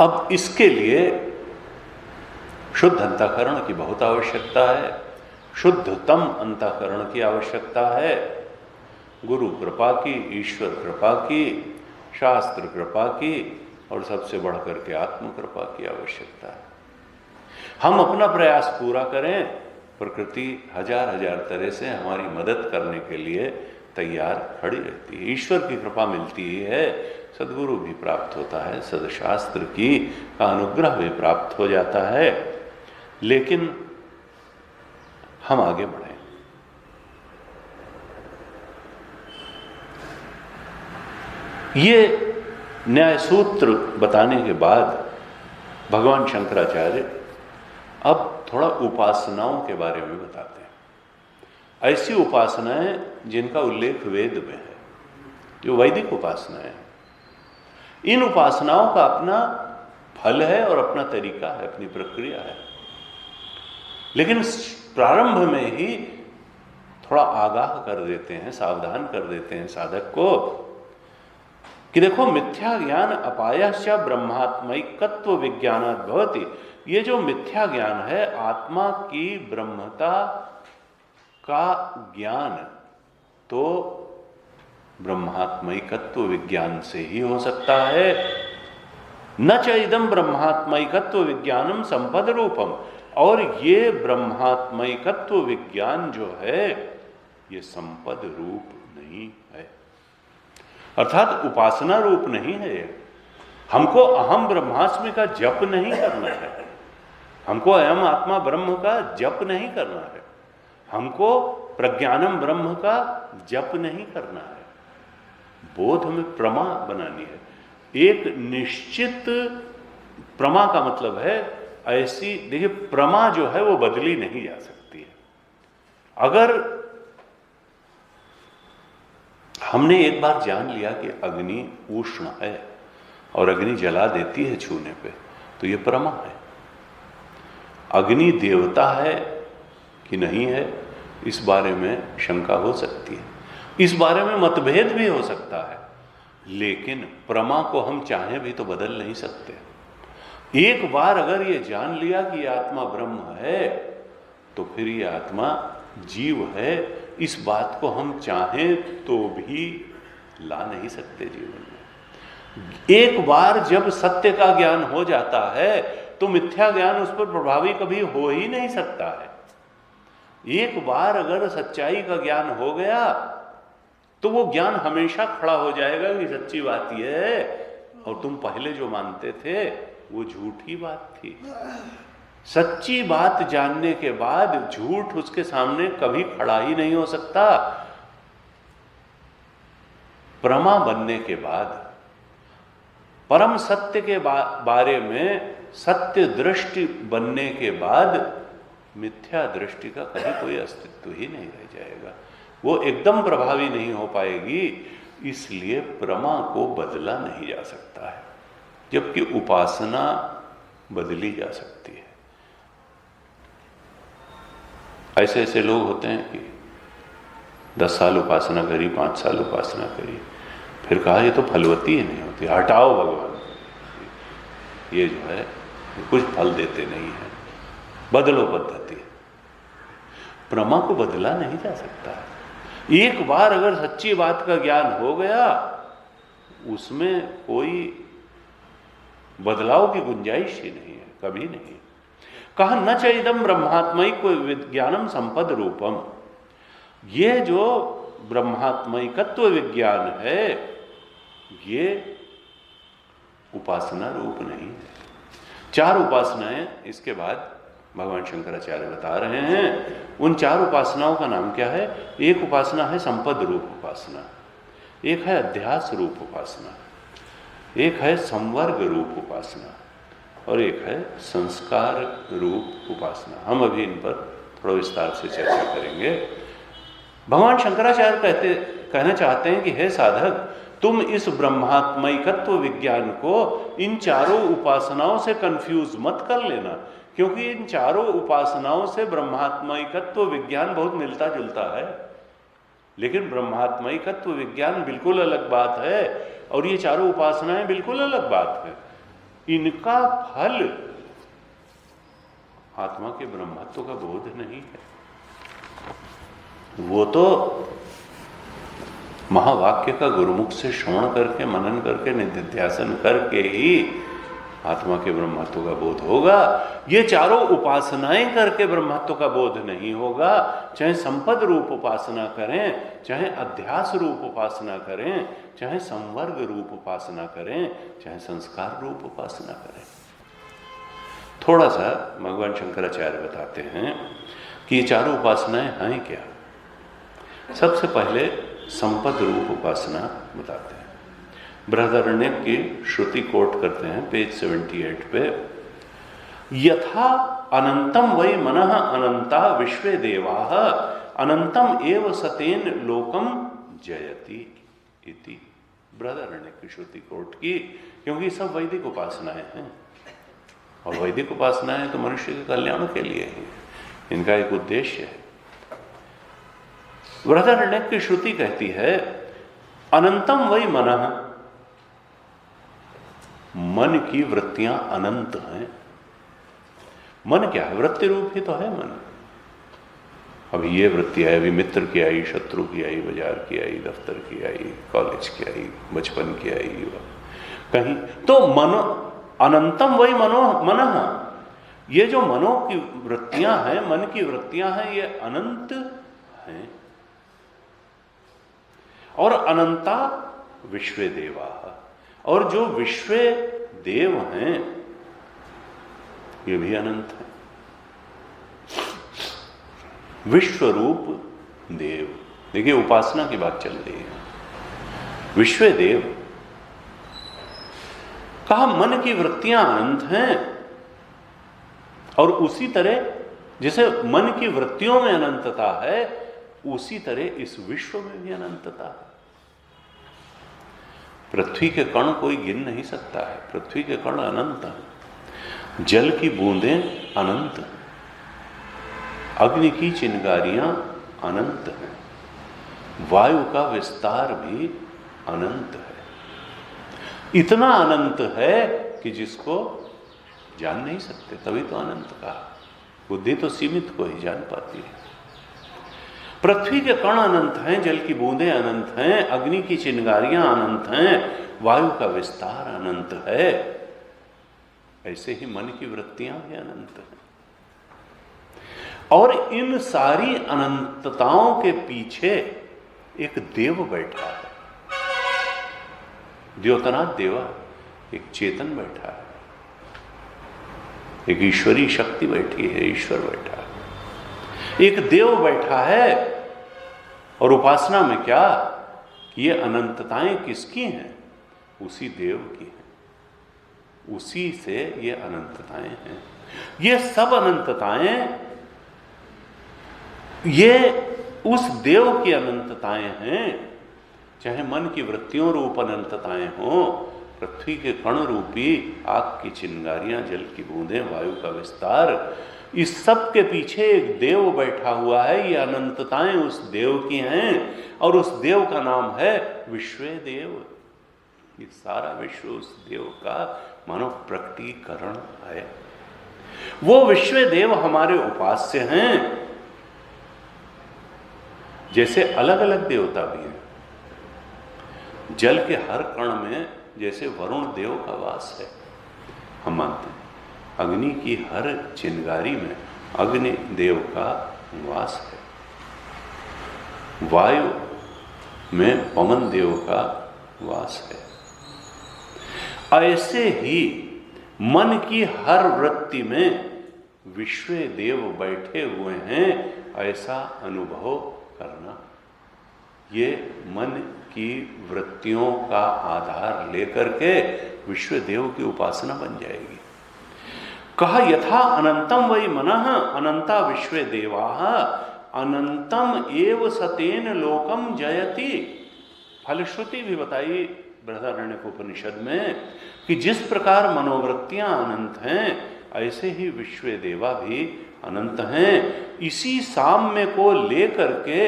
अब इसके लिए शुद्ध अंतःकरण की बहुत आवश्यकता है, शुद्धतम अंतःकरण की आवश्यकता है। गुरु कृपा की, ईश्वर कृपा की, शास्त्र कृपा की, और सबसे बढ़कर के आत्म कृपा की आवश्यकता है। हम अपना प्रयास पूरा करें, प्रकृति हजार हजार तरह से हमारी मदद करने के लिए तैयार खड़ी रहती है। ईश्वर की कृपा मिलती ही है, सद्गुरु भी प्राप्त होता है, सदशास्त्र की का अनुग्रह भी प्राप्त हो जाता है। लेकिन हम आगे बढ़ें। ये न्याय सूत्र बताने के बाद भगवान शंकराचार्य अब थोड़ा उपासनाओं के बारे में बताते हैं। ऐसी उपासनाएं जिनका उल्लेख वेद में है, जो वैदिक उपासनाएं हैं। इन उपासनाओं का अपना फल है और अपना तरीका है, अपनी प्रक्रिया है। लेकिन प्रारंभ में ही थोड़ा आगाह कर देते हैं, सावधान कर देते हैं साधक को कि देखो, मिथ्या ज्ञान अपायश्च ब्रह्मात्मैकत्व विज्ञानात् भवति। ये जो मिथ्या ज्ञान है, आत्मा की ब्रह्मता का ज्ञान, तो ब्रह्मात्मैकत्व विज्ञान से ही हो सकता है। न च इदं ब्रह्मात्मैकत्व विज्ञानम संपद रूपम। और ये ब्रह्मात्मैकत्व विज्ञान जो है, ये संपद रूप नहीं है, अर्थात उपासना रूप नहीं है। हमको अहम ब्रह्मास्मि का जप नहीं करना है, हमको अयम आत्मा ब्रह्म का जप नहीं करना है, हमको प्रज्ञानम ब्रह्म का जप नहीं करना है। बोध में प्रमा बनानी है। एक निश्चित प्रमा का मतलब है ऐसी, देखिए प्रमा जो है वो बदली नहीं जा सकती है। अगर हमने एक बार जान लिया कि अग्नि उष्ण है और अग्नि जला देती है छूने पे, तो ये प्रमा है। अग्नि देवता है कि नहीं है, इस बारे में शंका हो सकती है, इस बारे में मतभेद भी हो सकता है। लेकिन प्रमा को हम चाहें भी तो बदल नहीं सकते। एक बार अगर ये जान लिया कि ये आत्मा ब्रह्म है, तो फिर ये आत्मा जीव है, इस बात को हम चाहें तो भी ला नहीं सकते जीवन में। एक बार जब सत्य का ज्ञान हो जाता है, तो मिथ्या ज्ञान उस पर प्रभावी कभी हो ही नहीं सकता है। एक बार अगर सच्चाई का ज्ञान हो गया, तो वो ज्ञान हमेशा खड़ा हो जाएगा कि सच्ची बात यह है, और तुम पहले जो मानते थे वो झूठी बात थी। सच्ची बात जानने के बाद झूठ उसके सामने कभी खड़ा ही नहीं हो सकता। प्रमा बनने के बाद, परम सत्य के बारे में सत्य दृष्टि बनने के बाद, मिथ्या दृष्टि का कहीं कोई अस्तित्व ही नहीं रह जाएगा, वो एकदम प्रभावी नहीं हो पाएगी। इसलिए प्रमा को बदला नहीं जा सकता है, जबकि उपासना बदली जा सकती है। ऐसे ऐसे लोग होते हैं कि 10 साल उपासना करी, 5 साल उपासना करी, फिर कहा ये तो फलवती ही नहीं होती, हटाओ भगवान, ये जो है कुछ फल देते नहीं है, बदलो पद्धति। प्रमा को बदला नहीं जा सकता है। एक बार अगर सच्ची बात का ज्ञान हो गया, उसमें कोई बदलाव की गुंजाइश ही नहीं है, कभी नहीं। कहा न च इदं ब्रह्मात्मैक विज्ञानम संपद रूपम। ये जो ब्रह्मात्मैकत्व विज्ञान है, ये उपासना रूप नहीं है। 4 उपासनाएं इसके बाद भगवान शंकराचार्य बता रहे हैं। उन 4 उपासनाओं का नाम क्या है? एक उपासना है संपद रूप उपासना, एक है अध्यास रूप उपासना, एक है संवर्ग रूप उपासना, और एक है संस्कार रूप उपासना। हम अभी इन पर थोड़ा विस्तार से चर्चा करेंगे। भगवान शंकराचार्य कहना चाहते हैं कि हे साधक, तुम इस ब्रह्मात्मैकत्व विज्ञान को इन 4 उपासनाओं से कंफ्यूज मत कर लेना, क्योंकि इन 4 उपासनाओं से ब्रह्मात्मैकत्व विज्ञान बहुत मिलता जुलता है। लेकिन ब्रह्मात्मैकत्व विज्ञान बिल्कुल अलग बात है, और ये 4 उपासनाएं बिल्कुल अलग बात है। इनका फल आत्मा के ब्रह्मत्व का बोध नहीं है, वो तो महावाक्य का गुरुमुख से श्रवण करके, मनन करके, निधिध्यासन करके ही आत्मा के ब्रह्मत्व का बोध होगा। ये 4 उपासनाएं करके ब्रह्मत्व का बोध नहीं होगा। चाहे संपद रूप उपासना करें, चाहे अध्यास रूप उपासना करें, चाहे संवर्ग रूप उपासना करें, चाहे संस्कार रूप उपासना करें। थोड़ा सा भगवान शंकराचार्य बताते हैं कि ये 4 उपासनाएं हैं क्या। सबसे पहले संपद रूप उपासना बताते हैं। बृहदारण्यक की श्रुति कोट करते हैं पेज 78 पे, यथा अनंतम वै मनः अनंता विश्वे देवाः अनंतम एव सतेन लोकम जयति इति। बृहदारण्यक की श्रुति कोट की, क्योंकि सब वैदिक उपासनाएं हैं और वैदिक उपासनाएं तो मनुष्य के कल्याण के लिए ही, इनका एक उद्देश्य है। बृहदारण्यक की श्रुति कहती है अनंतम वै मनः, मन की वृत्तियां अनंत हैं। मन क्या है? वृत्ति रूप ही तो है मन। अभी ये वृत्ति है, अभी मित्र की आई, शत्रु की आई, बाजार की आई, दफ्तर की आई, कॉलेज की आई, बचपन की आई, कहीं तो मनो अनंतम वही मनः, ये जो मनो की वृत्तियां हैं, मन की वृत्तियां हैं, ये अनंत हैं। और अनंता विश्वे देवा, और जो विश्वे देव हैं ये भी अनंत है। विश्वरूप देव, देखिए उपासना की बात चल रही है। विश्व देव कहा मन की वृत्तियां अनंत हैं, और उसी तरह जैसे मन की वृत्तियों में अनंतता है, उसी तरह इस विश्व में भी अनंतता है। पृथ्वी के कण कोई गिन नहीं सकता है, पृथ्वी के कण अनंत हैं। जल की बूंदें अनंत हैं, अग्नि की चिंगारियां अनंत हैं, वायु का विस्तार भी अनंत है। इतना अनंत है कि जिसको जान नहीं सकते, तभी तो अनंत कहा। बुद्धि तो सीमित को ही जान पाती है। पृथ्वी के कण अनंत हैं, जल की बूंदें अनंत हैं, अग्नि की चिंगारियां अनंत हैं, वायु का विस्तार अनंत है। ऐसे ही मन की वृत्तियां भी अनंत हैं। और इन सारी अनंतताओं के पीछे एक देव बैठा है, द्योतनाथ देवा, एक चेतन बैठा है, एक ईश्वरी शक्ति बैठी है, ईश्वर बैठा है, एक देव बैठा है। और उपासना में क्या, ये अनंतताएं किसकी हैं? उसी देव की हैं, उसी से ये अनंतताएं हैं। ये सब अनंतताएं ये उस देव की अनंतताएं हैं। चाहे मन की वृत्तियों रूप अनंतताएं हों, पृथ्वी के कण रूपी आग की चिंगारियां, जल की बूंदें, वायु का विस्तार, इस सब के पीछे एक देव बैठा हुआ है। ये अनंतताएं उस देव की हैं, और उस देव का नाम है विश्वे देव। ये सारा विश्व उस देव का मानव प्रकटीकरण है। वो विश्वे देव हमारे उपास्य हैं। जैसे अलग अलग देवता भी हैं। जल के हर कण में जैसे वरुण देव का वास है, हम मानते हैं। अग्नि की हर चिंगारी में अग्नि देव का वास है। वायु में पवन देव का वास है। ऐसे ही मन की हर वृत्ति में विश्व देव बैठे हुए हैं, ऐसा अनुभव करना। ये मन की वृत्तियों का आधार लेकर के विश्व देव की उपासना बन जाएगी। कहा यथा अनंतम वै मनः अनंता विश्वे देवाः अनंतम एव सतेन लोकम जयति। फलश्रुति भी बताई बृहदारण्यक उपनिषद में कि जिस प्रकार मनोवृत्तियां अनंत हैं, ऐसे ही विश्व देवा भी अनंत हैं। इसी साम्य को लेकर के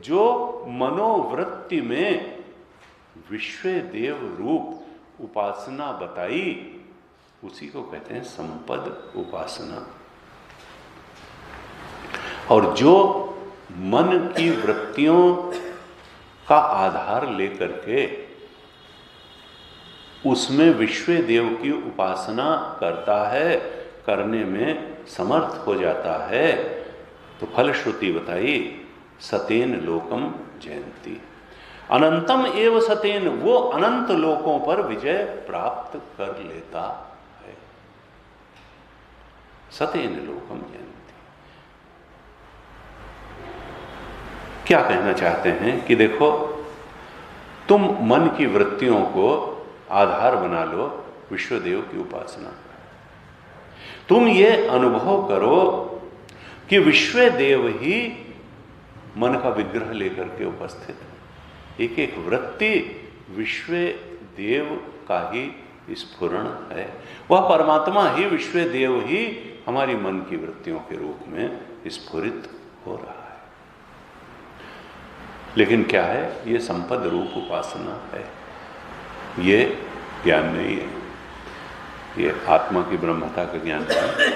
जो मनोवृत्ति में विश्व देव रूप उपासना बताई, उसी को कहते हैं संपद उपासना। और जो मन की वृत्तियों का आधार लेकर के उसमें विश्व देव की उपासना करता है, करने में समर्थ हो जाता है, तो फलश्रुति बताई सतेन लोकम जयंती। अनंतम एव सतेन, वो अनंत लोकों पर विजय प्राप्त कर लेता है। सतेन लोकम जयंती। क्या कहना चाहते हैं कि देखो, तुम मन की वृत्तियों को आधार बना लो विश्वदेव की उपासना का। तुम ये अनुभव करो कि विश्वदेव ही मन का विग्रह लेकर के उपस्थित है। एक एक वृत्ति विश्वदेव का ही स्फुरण है। वह परमात्मा ही, विश्वदेव ही हमारी मन की वृत्तियों के रूप में स्फुरित हो रहा है। लेकिन क्या है? ये संपद रूप उपासना है, ये ज्ञान नहीं है, ये आत्मा की ब्रह्मता का ज्ञान है।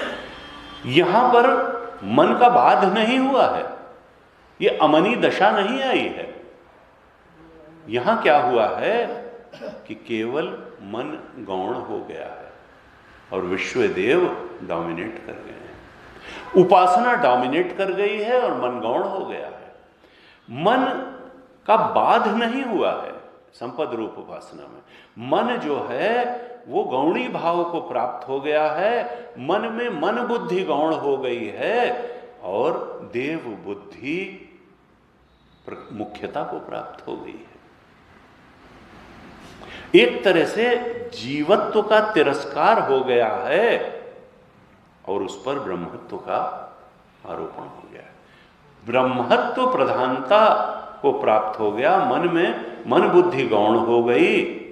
यहां पर मन का बाध नहीं हुआ है, ये अमनी दशा नहीं आई है। यहां क्या हुआ है कि केवल मन गौण हो गया है और विश्वदेव डोमिनेट कर गए हैं। उपासना डोमिनेट कर गई है और मन गौण हो गया है। मन का बाध नहीं हुआ है संपद रूप उपासना में। मन जो है वो गौणी भाव को प्राप्त हो गया है, मन में मन बुद्धि गौण हो गई है और देव बुद्धि मुख्यता को प्राप्त हो गई है। एक तरह से जीवत्व का तिरस्कार हो गया है और उस पर ब्रह्मत्व का आरोपण हो गया है। ब्रह्मत्व प्रधानता को प्राप्त हो गया, मन में मन बुद्धि गौण हो गई।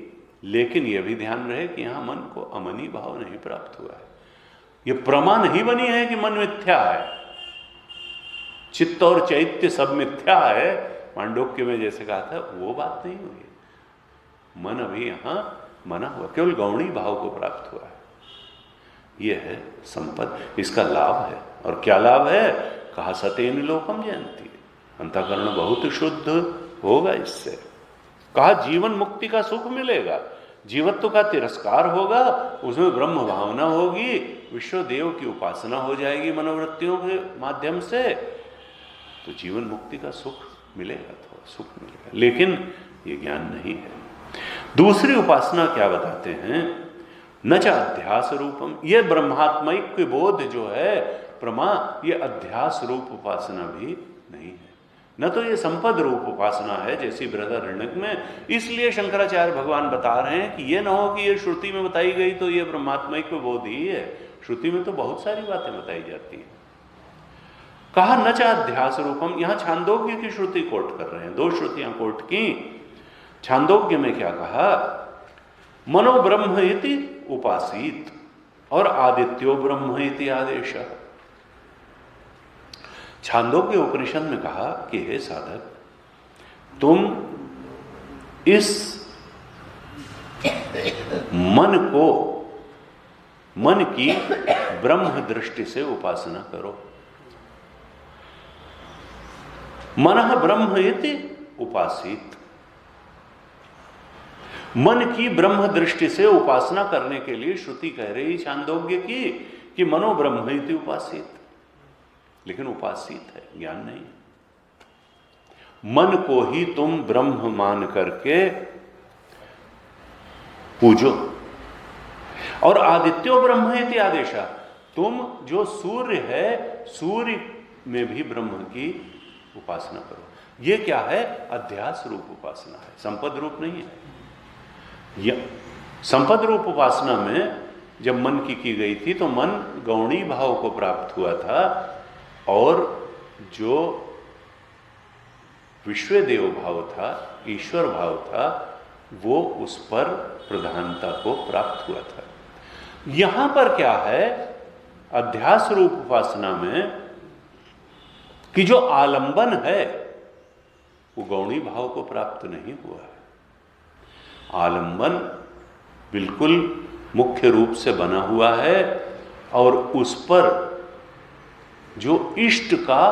लेकिन यह भी ध्यान रहे कि यहां मन को अमनी भाव नहीं प्राप्त हुआ है। यह प्रमा नहीं बनी है कि मन मिथ्या है, चित्त और चैत्य सब मिथ्या है, मांडुक्य में जैसे कहा था, वो बात नहीं हुई। मन अभी यहां मना हुआ, केवल गौणी भाव को प्राप्त हुआ है। यह है संपद, इसका लाभ है। और क्या लाभ है? कहा सतेन लोकम जयंती, अंतःकरण बहुत शुद्ध होगा इससे। कहा जीवन मुक्ति का सुख मिलेगा, जीवत्व का तिरस्कार होगा, उसमें ब्रह्म भावना होगी, विश्वदेव की उपासना हो जाएगी मनोवृत्तियों के माध्यम से, तो जीवन मुक्ति का सुख मिलेगा, थोड़ा सुख मिलेगा। लेकिन ये ज्ञान नहीं है। दूसरी उपासना क्या बताते हैं? न च अध्यास रूपम, यह ब्रह्मात्मिक बोध जो है प्रमा, यह अध्यास रूप उपासना भी नहीं है। न तो ये संपद रूप उपासना है जैसी बृहदारण्यक में। इसलिए शंकराचार्य भगवान बता रहे हैं कि ये ना हो कि ये श्रुति में बताई गई तो ये ब्रह्मात्मिक बोध ही है। श्रुति में तो बहुत सारी बातें बताई जाती हैं। कहा न च अध्यास रूपम, यहां छांदोग्य की श्रुति कोट कर रहे हैं, दो श्रुतियां कोट की। छांदोग्य में क्या कहा? मनो ब्रह्म इति उपासीत और आदित्यो ब्रह्म इति आदेश। छांदोग्य उपनिषद में कहा कि हे साधक, तुम इस मन को, मन की ब्रह्म दृष्टि से उपासना करो। मनः ब्रह्म इति उपासीत, मन की ब्रह्म दृष्टि से उपासना करने के लिए श्रुति कह रही छांदोग्य की कि मनो ब्रह्म इति उपासीत। लेकिन उपासित है, ज्ञान नहीं। मन को ही तुम ब्रह्म मान करके पूजो। और आदित्यो ब्रह्म इति आदेशा, तुम जो सूर्य है, सूर्य में भी ब्रह्म की उपासना करो। ये क्या है? अध्यास रूप उपासना है, संपद रूप नहीं है। संपद रूप उपासना में जब मन की गई थी तो मन गौणी भाव को प्राप्त हुआ था और जो विश्वदेव भाव था, ईश्वर भाव था, वो उस पर प्रधानता को प्राप्त हुआ था। यहां पर क्या है? अध्यास रूप उपासना में कि जो आलंबन है वो गौणी भाव को प्राप्त नहीं हुआ है। आलंबन बिल्कुल मुख्य रूप से बना हुआ है और उस पर जो इष्ट का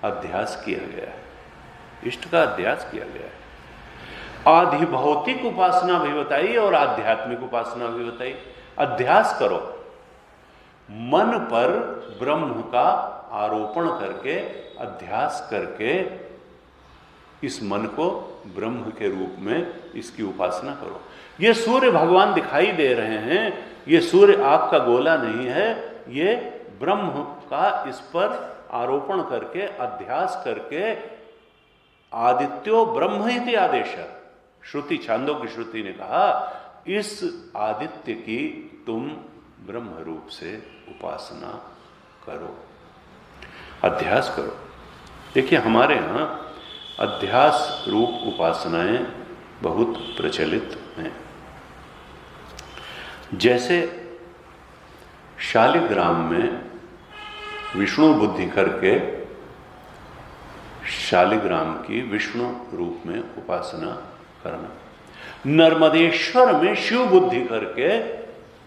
अध्यास किया गया है, इष्ट का अध्यास किया गया है। आधि भौतिक उपासना भी बताई और आध्यात्मिक उपासना भी बताई। अध्यास करो, मन पर ब्रह्म का आरोपण करके, अध्यास करके इस मन को ब्रह्म के रूप में इसकी उपासना करो। ये सूर्य भगवान दिखाई दे रहे हैं, ये सूर्य आग का गोला नहीं है, ये ब्रह्म का इस पर आरोपण करके, अध्यास करके आदित्यो ब्रह्म इति आदेश। श्रुति, छांदोग्य श्रुति ने कहा इस आदित्य की तुम ब्रह्म रूप से उपासना करो, अध्यास करो। देखिए हमारे यहाँ अध्यास रूप उपासनाएं बहुत प्रचलित हैं। जैसे शालिग्राम में विष्णु बुद्धि करके शालिग्राम की विष्णु रूप में उपासना करना, नर्मदेश्वर में शिव बुद्धि करके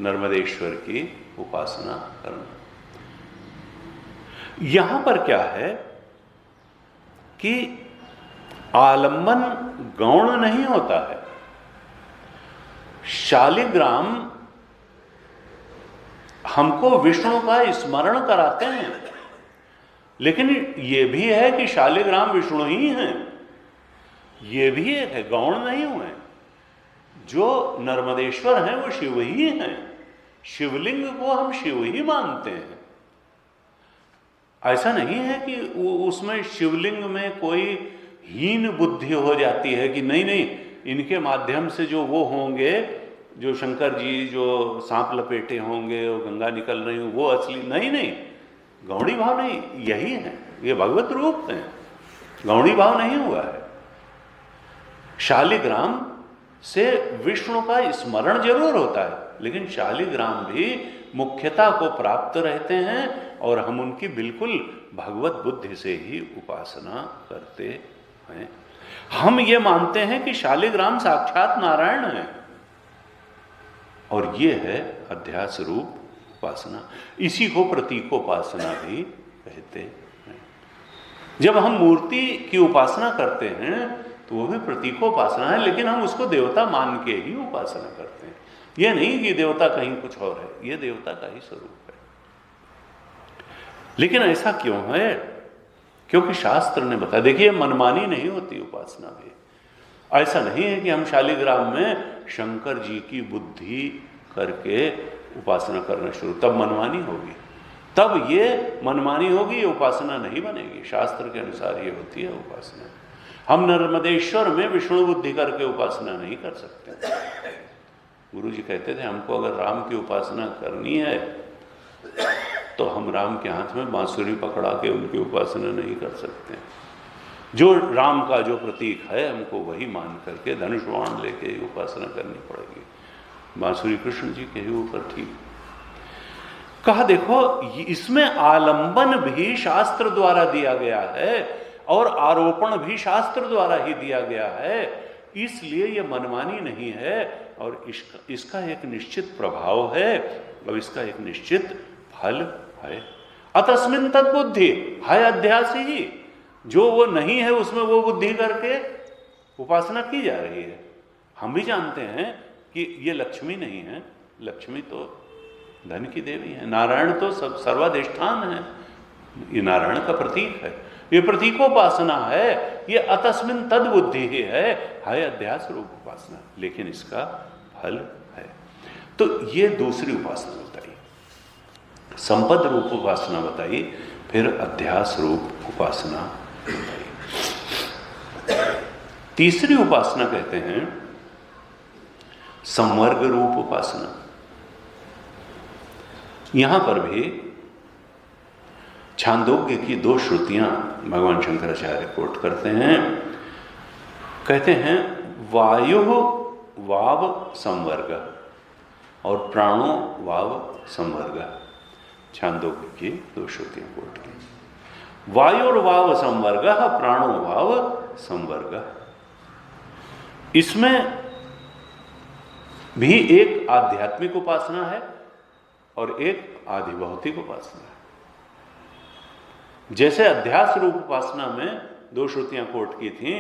नर्मदेश्वर की उपासना करना। यहां पर क्या है कि आलंबन गौण नहीं होता है। शालिग्राम हमको विष्णु का स्मरण कराते हैं, लेकिन यह भी है कि शालिग्राम विष्णु ही हैं। यह भी एक है, गौण नहीं हुए। जो नर्मदेश्वर हैं वो शिव ही हैं। शिवलिंग को हम शिव ही मानते हैं। ऐसा नहीं है कि उसमें शिवलिंग में कोई हीन बुद्धि हो जाती है कि नहीं नहीं, इनके माध्यम से जो वो होंगे, जो शंकर जी जो सांप लपेटे होंगे, वो गंगा निकल रही हो, वो असली नहीं। नहीं, गौणी भाव नहीं, यही है, ये भगवत रूप है, गौणी भाव नहीं हुआ है। शालिग्राम से विष्णु का स्मरण जरूर होता है, लेकिन शालिग्राम भी मुख्यता को प्राप्त रहते हैं और हम उनकी बिल्कुल भगवत बुद्धि से ही उपासना करते हैं। हम ये मानते हैं कि शालिग्राम साक्षात नारायण है, और ये है अध्यास रूप उपासना। इसी को प्रतीकोपासना भी कहते हैं। जब हम मूर्ति की उपासना करते हैं तो वो भी प्रतीकोपासना है, लेकिन हम उसको देवता मान के ही उपासना करते हैं। यह नहीं कि देवता कहीं कुछ और है, यह देवता का ही स्वरूप है। लेकिन ऐसा क्यों है? क्योंकि शास्त्र ने बताया। देखिए मनमानी नहीं होती उपासना भी। ऐसा नहीं है कि हम शालिग्राम में शंकर जी की बुद्धि करके उपासना करना शुरू, तब मनमानी होगी, तब ये मनमानी होगी, ये उपासना नहीं बनेगी। शास्त्र के अनुसार ये होती है उपासना। हम नर्मदेश्वर में विष्णु बुद्धि करके उपासना नहीं कर सकते। गुरु जी कहते थे हमको अगर राम की उपासना करनी है तो हम राम के हाथ में बांसुरी पकड़ा के उनकी उपासना नहीं कर सकते। जो राम का जो प्रतीक है हमको वही मान करके धनुष बाण लेके ही उपासना करनी पड़ेगी। बांसुरी कृष्ण जी के ही ऊपर ठीक कहा। देखो इसमें आलंबन भी शास्त्र द्वारा दिया गया है और आरोपण भी शास्त्र द्वारा ही दिया गया है, इसलिए यह मनमानी नहीं है और इसका एक निश्चित प्रभाव है और इसका एक निश्चित फल है। अतस्मिन तद्बुद्धि है अध्यास ही। जो वो नहीं है उसमें वो बुद्धि करके उपासना की जा रही है। हम भी जानते हैं कि ये लक्ष्मी नहीं है, लक्ष्मी तो धन की देवी है, नारायण तो सर्वाधिष्ठान है, ये नारायण का प्रतीक है, ये प्रतीकोपासना है, ये अतस्मिन तद्बुद्धि ही है अध्यास रूप उपासना, लेकिन इसका फल है। तो ये दूसरी उपासना बताई, संपद रूप उपासना बताई, फिर अध्यास रूप उपासना बताई। तीसरी उपासना कहते हैं संवर्ग रूप उपासना। यहां पर भी छांदोग्य की दो श्रुतियां भगवान शंकराचार्य कोट करते हैं। कहते हैं वायु वाव संवर्ग और प्राणो वाव संवर्ग। छांदोग्य की दो श्रुतियां कोट की। वायु और वाव संवर्ग, प्राणो वाव संवर्ग। इसमें भी एक आध्यात्मिक उपासना है और एक आधिभौतिक उपासना है। जैसे अध्यास रूप उपासना में दो श्रुतियां कोट की थी,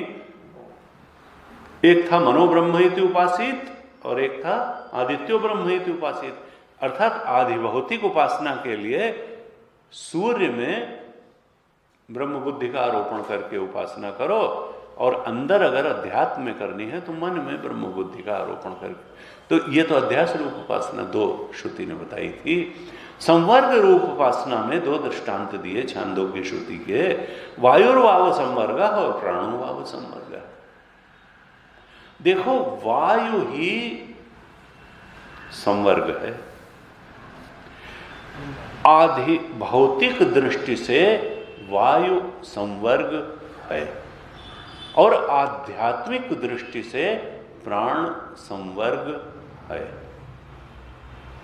एक था मनोब्रह्म इति उपासित और एक था आदित्यो ब्रह्म इति उपासित। अर्थात आधिभौतिक उपासना के लिए सूर्य में ब्रह्म बुद्धि का आरोपण करके उपासना करो और अंदर अगर अध्यात्म में करनी है तो मन में ब्रह्म बुद्धि का आरोपण करके। तो ये तो अध्यास रूप उपासना 2 श्रुति ने बताई थी। संवर्ग रूप उपासना में 2 दृष्टांत दिए छांदोग्य श्रुति के, वायुर्वाव संवर्ग और प्राणोवाव संवर्ग। देखो वायु ही संवर्ग है, आधि भौतिक दृष्टि से वायु संवर्ग है और आध्यात्मिक दृष्टि से प्राण संवर्ग है।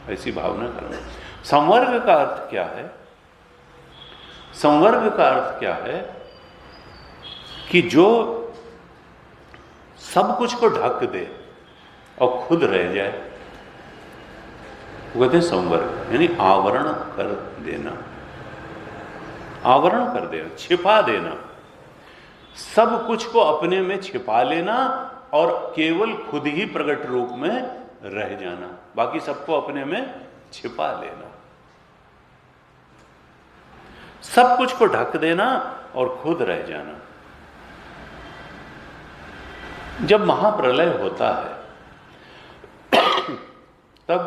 ऐसी भावना करना। संवर्ग का अर्थ क्या है? संवर्ग का अर्थ क्या है कि जो सब कुछ को ढक दे और खुद रह जाए, वो कहते हैं संवर्ग, यानी आवरण कर देना, आवरण कर देना, छिपा देना, सब कुछ को अपने में छिपा लेना और केवल खुद ही प्रकट रूप में रह जाना, बाकी सबको अपने में छिपा लेना। सब कुछ को ढक देना और खुद रह जाना। जब महाप्रलय होता है तब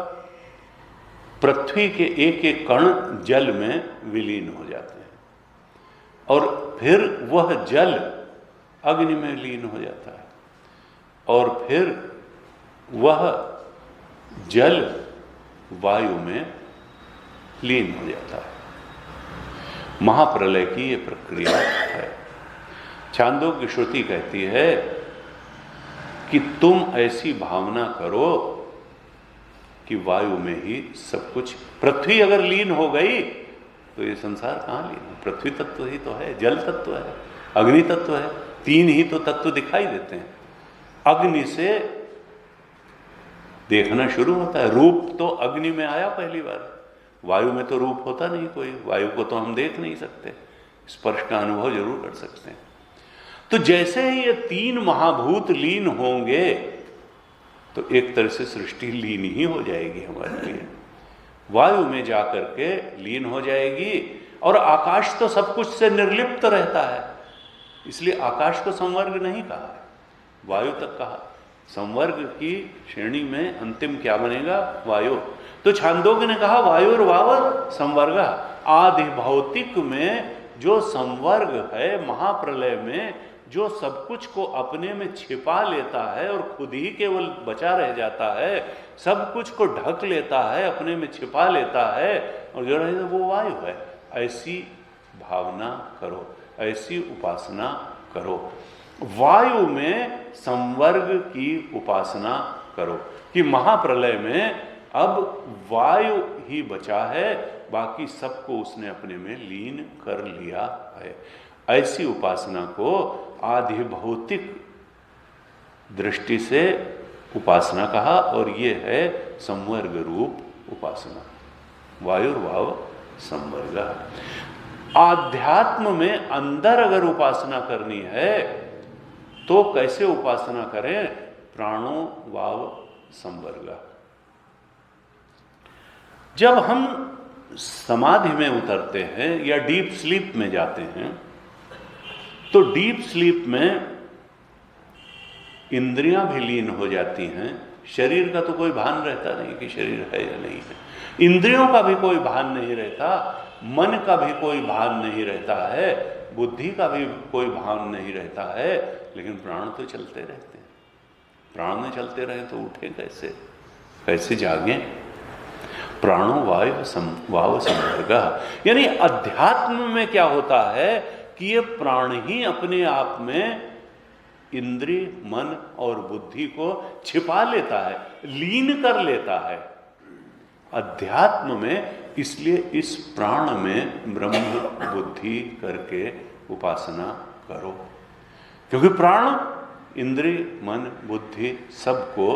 पृथ्वी के एक एक कण जल में विलीन हो जाते हैं और फिर वह जल अग्नि में लीन हो जाता है और फिर वह जल वायु में लीन हो जाता है। महाप्रलय की यह प्रक्रिया है। छांदोग्य श्रुति कहती है कि तुम ऐसी भावना करो कि वायु में ही सब कुछ, पृथ्वी अगर लीन हो गई तो ये संसार कहां लीन है? पृथ्वी तत्व ही तो है, जल तत्व है, अग्नि तत्व है, 3 ही तो तत्व दिखाई देते हैं। अग्नि से देखना शुरू होता है, रूप तो अग्नि में आया पहली बार, वायु में तो रूप होता नहीं कोई, वायु को तो हम देख नहीं सकते, स्पर्श का अनुभव जरूर कर सकते हैं। तो जैसे ही ये 3 महाभूत लीन होंगे तो एक तरह से सृष्टि लीन ही हो जाएगी हमारे लिए, वायु में जाकर के लीन हो जाएगी। और आकाश तो सब कुछ से निर्लिप्त रहता है, इसलिए आकाश को संवर्ग नहीं कहा है, वायु तक कहा। संवर्ग की श्रेणी में अंतिम क्या बनेगा? वायु। तो छांदोग्य ने कहा वायुर्वाव संवर्ग। आधि भौतिक में जो संवर्ग है, महाप्रलय में जो सब कुछ को अपने में छिपा लेता है और खुद ही केवल बचा रह जाता है, सब कुछ को ढक लेता है, अपने में छिपा लेता है और जो रहे वो वायु है। ऐसी भावना करो, ऐसी उपासना करो, वायु में संवर्ग की उपासना करो कि महाप्रलय में अब वायु ही बचा है, बाकी सबको उसने अपने में लीन कर लिया है। ऐसी उपासना को आधि भौतिक दृष्टि से उपासना कहा और ये है संवर्ग रूप उपासना, वायुर्भाव संवर्ग। आध्यात्म में अंदर अगर उपासना करनी है तो कैसे उपासना करें? प्राणो वाव संवर्ग। जब हम समाधि में उतरते हैं या डीप स्लीप में जाते हैं तो डीप स्लीप में इंद्रियां भी लीन हो जाती हैं, शरीर का तो कोई भान रहता नहीं कि शरीर है या नहीं है, इंद्रियों का भी कोई भान नहीं रहता, मन का भी कोई भान नहीं रहता है, बुद्धि का भी कोई भान नहीं रहता है, लेकिन प्राण तो चलते रहते हैं। प्राण में चलते रहे तो उठे कैसे, कैसे जागे? प्राणो वायु वाव संवर्ग। यानी अध्यात्म में क्या होता है कि ये प्राण ही अपने आप में इंद्रिय, मन और बुद्धि को छिपा लेता है, लीन कर लेता है अध्यात्म में। इसलिए इस प्राण में ब्रह्म बुद्धि करके उपासना करो, क्योंकि प्राण इंद्रिय, मन, बुद्धि सबको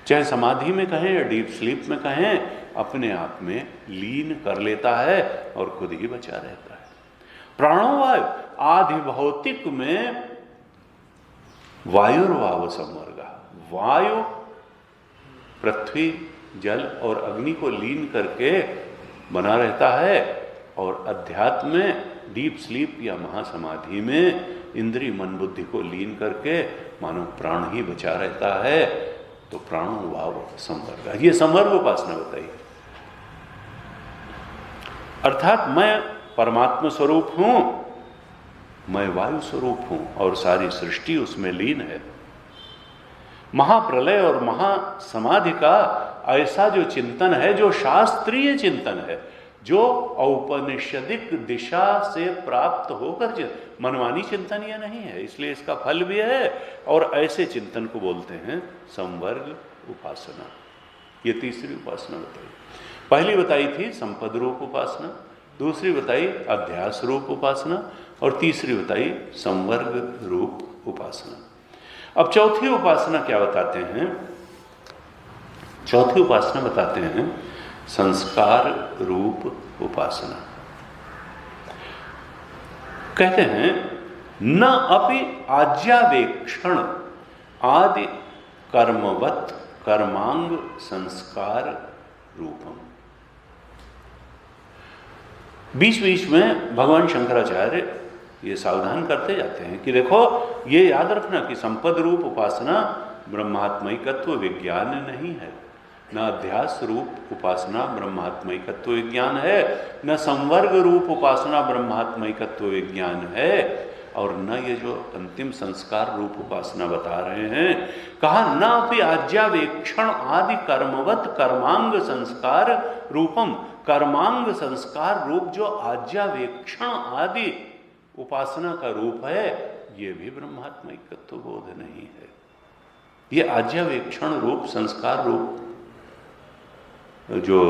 चाहे समाधि में कहें या डीप स्लीप में कहें अपने आप में लीन कर लेता है और खुद ही बचा रहता है। प्राणोवायु आधि भौतिक में वायुर्वाव संवर्ग। वायु पृथ्वी, जल और अग्नि को लीन करके बना रहता है और अध्यात्म में डीप स्लीप या महासमाधि में इंद्रिय मन बुद्धि को लीन करके मानो प्राण ही बचा रहता है, तो प्राणोभाव संवर्ग, ये संवर्ग उपासना बताइए। अर्थात मैं परमात्मा स्वरूप हूं, मैं वायु स्वरूप हूं और सारी सृष्टि उसमें लीन है। महाप्रलय और महासमाधि का ऐसा जो चिंतन है, जो शास्त्रीय चिंतन है, जो औपनिषदिक दिशा से प्राप्त होकर, मनमानी चिंतन यह नहीं है, इसलिए इसका फल भी है। और ऐसे चिंतन को बोलते हैं संवर्ग उपासना। ये तीसरी उपासना बताई। पहली बताई थी संपद रूप उपासना, दूसरी बताई अध्यास रूप उपासना और तीसरी बताई संवर्ग रूप उपासना। अब चौथी उपासना क्या बताते हैं? चौथी उपासना बताते हैं संस्कार रूप उपासना। कहते हैं न अपि आज्यावेक्षण आदि कर्मवत कर्मांग संस्कार रूपम। बीच बीच में भगवान शंकराचार्य ये सावधान करते जाते हैं कि देखो, ये याद रखना कि संपद रूप उपासना ब्रह्मात्मैकत्व विज्ञान नहीं है, न अध्यास रूप उपासना ब्रह्मात्मैकत्व विज्ञान है, न संवर्ग रूप उपासना ब्रह्मात्मैकत्व विज्ञान है, और न ये जो अंतिम संस्कार रूप उपासना बता रहे हैं, कहा न अपि आज्यावेक्षण आदि कर्मवत कर्मांग संस्कार रूपम। कर्मांग संस्कार रूप जो आज्यावेक्षण आदि उपासना का रूप है, ये भी ब्रह्मात्मैकत्व बोध नहीं है। ये आज्यावेक्षण रूप संस्कार रूप जो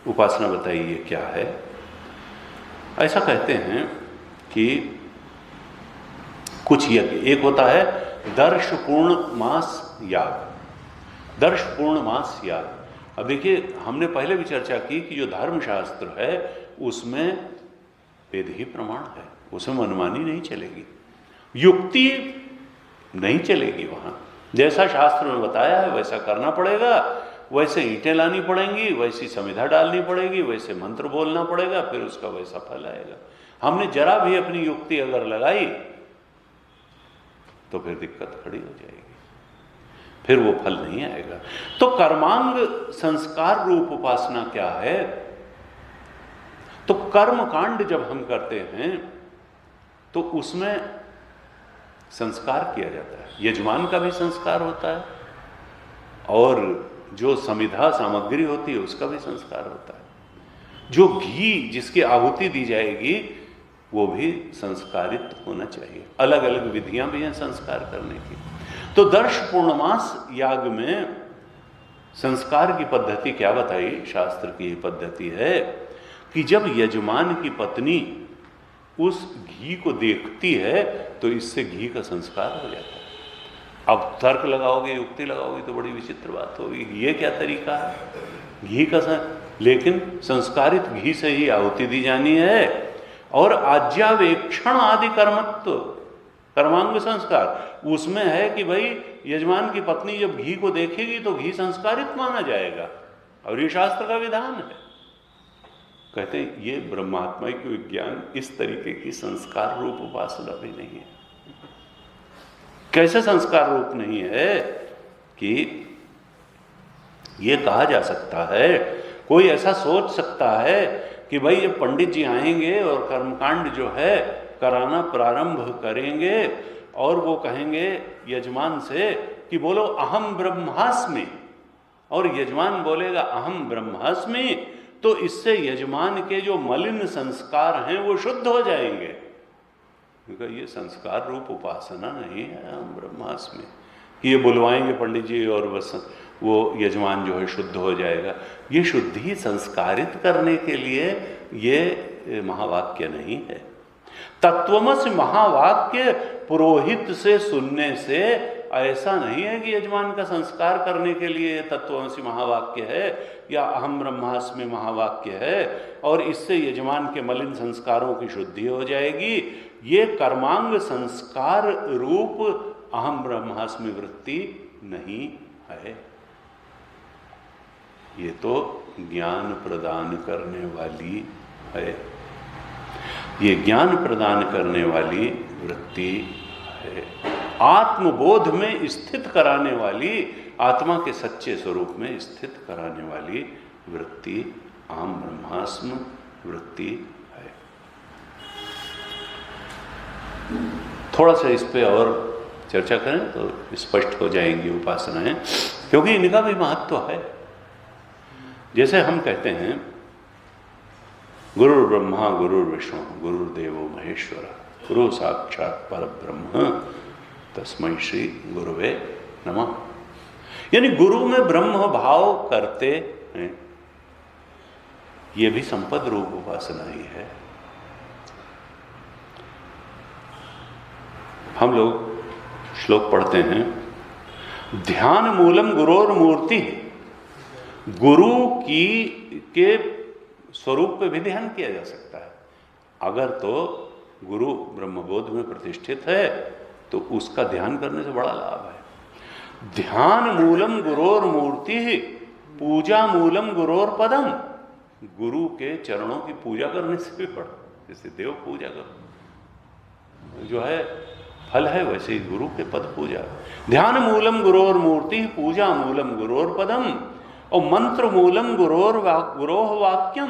उपासना बताई, ये क्या है? ऐसा कहते हैं कि कुछ यज्ञ, एक होता है दर्श पूर्ण मास याग। दर्श पूर्ण मास याग, अब देखिए हमने पहले भी चर्चा की कि जो धर्मशास्त्र है उसमें वेद ही प्रमाण है, उसमें मनमानी नहीं चलेगी, युक्ति नहीं चलेगी। वहां जैसा शास्त्र में बताया है वैसा करना पड़ेगा, वैसे ईंटें लानी पड़ेंगी, वैसी संविधा डालनी पड़ेगी, वैसे मंत्र बोलना पड़ेगा, फिर उसका वैसा फल आएगा। हमने जरा भी अपनी युक्ति अगर लगाई तो फिर दिक्कत खड़ी हो जाएगी, फिर वो फल नहीं आएगा। तो कर्मांग संस्कार रूप उपासना क्या है? तो कर्म कांड जब हम करते हैं तो उसमें संस्कार किया जाता है, यजमान का भी संस्कार होता है और जो समिधा सामग्री होती है उसका भी संस्कार होता है। जो घी जिसकी आहुति दी जाएगी वो भी संस्कारित होना चाहिए। अलग अलग विधियां भी हैं संस्कार करने की। तो दर्श पूर्णमास याग में संस्कार की पद्धति क्या बताई? शास्त्र की पद्धति है कि जब यजमान की पत्नी उस घी को देखती है तो इससे घी का संस्कार हो जाता है। अब तर्क लगाओगे, युक्ति लगाओगे तो बड़ी विचित्र बात होगी, ये क्या तरीका है घी का लेकिन संस्कारित घी से ही आहुति दी जानी है। और आज्यावेक्षण आदि कर्मत्व कर्मांग संस्कार उसमें है कि भाई यजमान की पत्नी जब घी को देखेगी तो घी संस्कारित माना जाएगा, और ये शास्त्र का विधान है। कहते हैं ये ब्रह्मात्मक विज्ञान इस तरीके की संस्कार रूप उपासना भी नहीं है। कैसे संस्कार रूप नहीं है कि ये कहा जा सकता है, कोई ऐसा सोच सकता है कि भाई जब पंडित जी आएंगे और कर्मकांड जो है कराना प्रारंभ करेंगे और वो कहेंगे यजमान से कि बोलो अहम ब्रह्मास्मि, और यजमान बोलेगा अहम ब्रह्मास्मि, तो इससे यजमान के जो मलिन संस्कार हैं वो शुद्ध हो जाएंगे। क्योंकि ये संस्कार रूप उपासना नहीं है अहम ब्रह्मास्मि कि ये बुलवाएंगे पंडित जी और बस वो यजमान जो है शुद्ध हो जाएगा। ये शुद्धि संस्कारित करने के लिए ये महावाक्य नहीं है। तत्वमसि महावाक्य पुरोहित से सुनने से ऐसा नहीं है कि यजमान का संस्कार करने के लिए तत्वमसि महावाक्य है या अहम ब्रह्मास्मि महावाक्य है और इससे यजमान के मलिन संस्कारों की शुद्धि हो जाएगी। ये कर्मांग संस्कार रूप अहम ब्रह्मास्मि वृत्ति नहीं है। ये तो ज्ञान प्रदान करने वाली है। ये ज्ञान प्रदान करने वाली वृत्ति है। आत्मबोध में स्थित कराने वाली, आत्मा के सच्चे स्वरूप में स्थित कराने वाली वृत्ति आम ब्रह्मास्म वृत्ति है। थोड़ा सा इस पे और चर्चा करें तो स्पष्ट हो जाएंगी उपासनाएं, क्योंकि इनका भी महत्व है। जैसे हम कहते हैं गुरु ब्रह्मा गुरु विष्णु गुरुदेवो महेश्वर गुरु साक्षात परब्रह्म तस्मै श्री गुरुवे नमः, यानी गुरु में ब्रह्म भाव करते हैं। यह भी संपद रूप उपासना ही है। हम लोग श्लोक पढ़ते हैं, ध्यान मूलम गुरोर मूर्ति, गुरु की के स्वरूप पे भी ध्यान किया जा सकता है। अगर तो गुरु ब्रह्मबोध में प्रतिष्ठित है तो उसका ध्यान करने से बड़ा लाभ है। ध्यान मूलम गुरोर मूर्ति पूजा मूलम गुरोर पदम, गुरु के चरणों की पूजा करने से भी बड़ा, जैसे देव पूजा करो जो है फल है, वैसे ही गुरु के पद पूजा। ध्यान मूलम गुरोर मूर्ति पूजा मूलम गुरोर पदम और मंत्र मूलम गुरोह वाक्यम,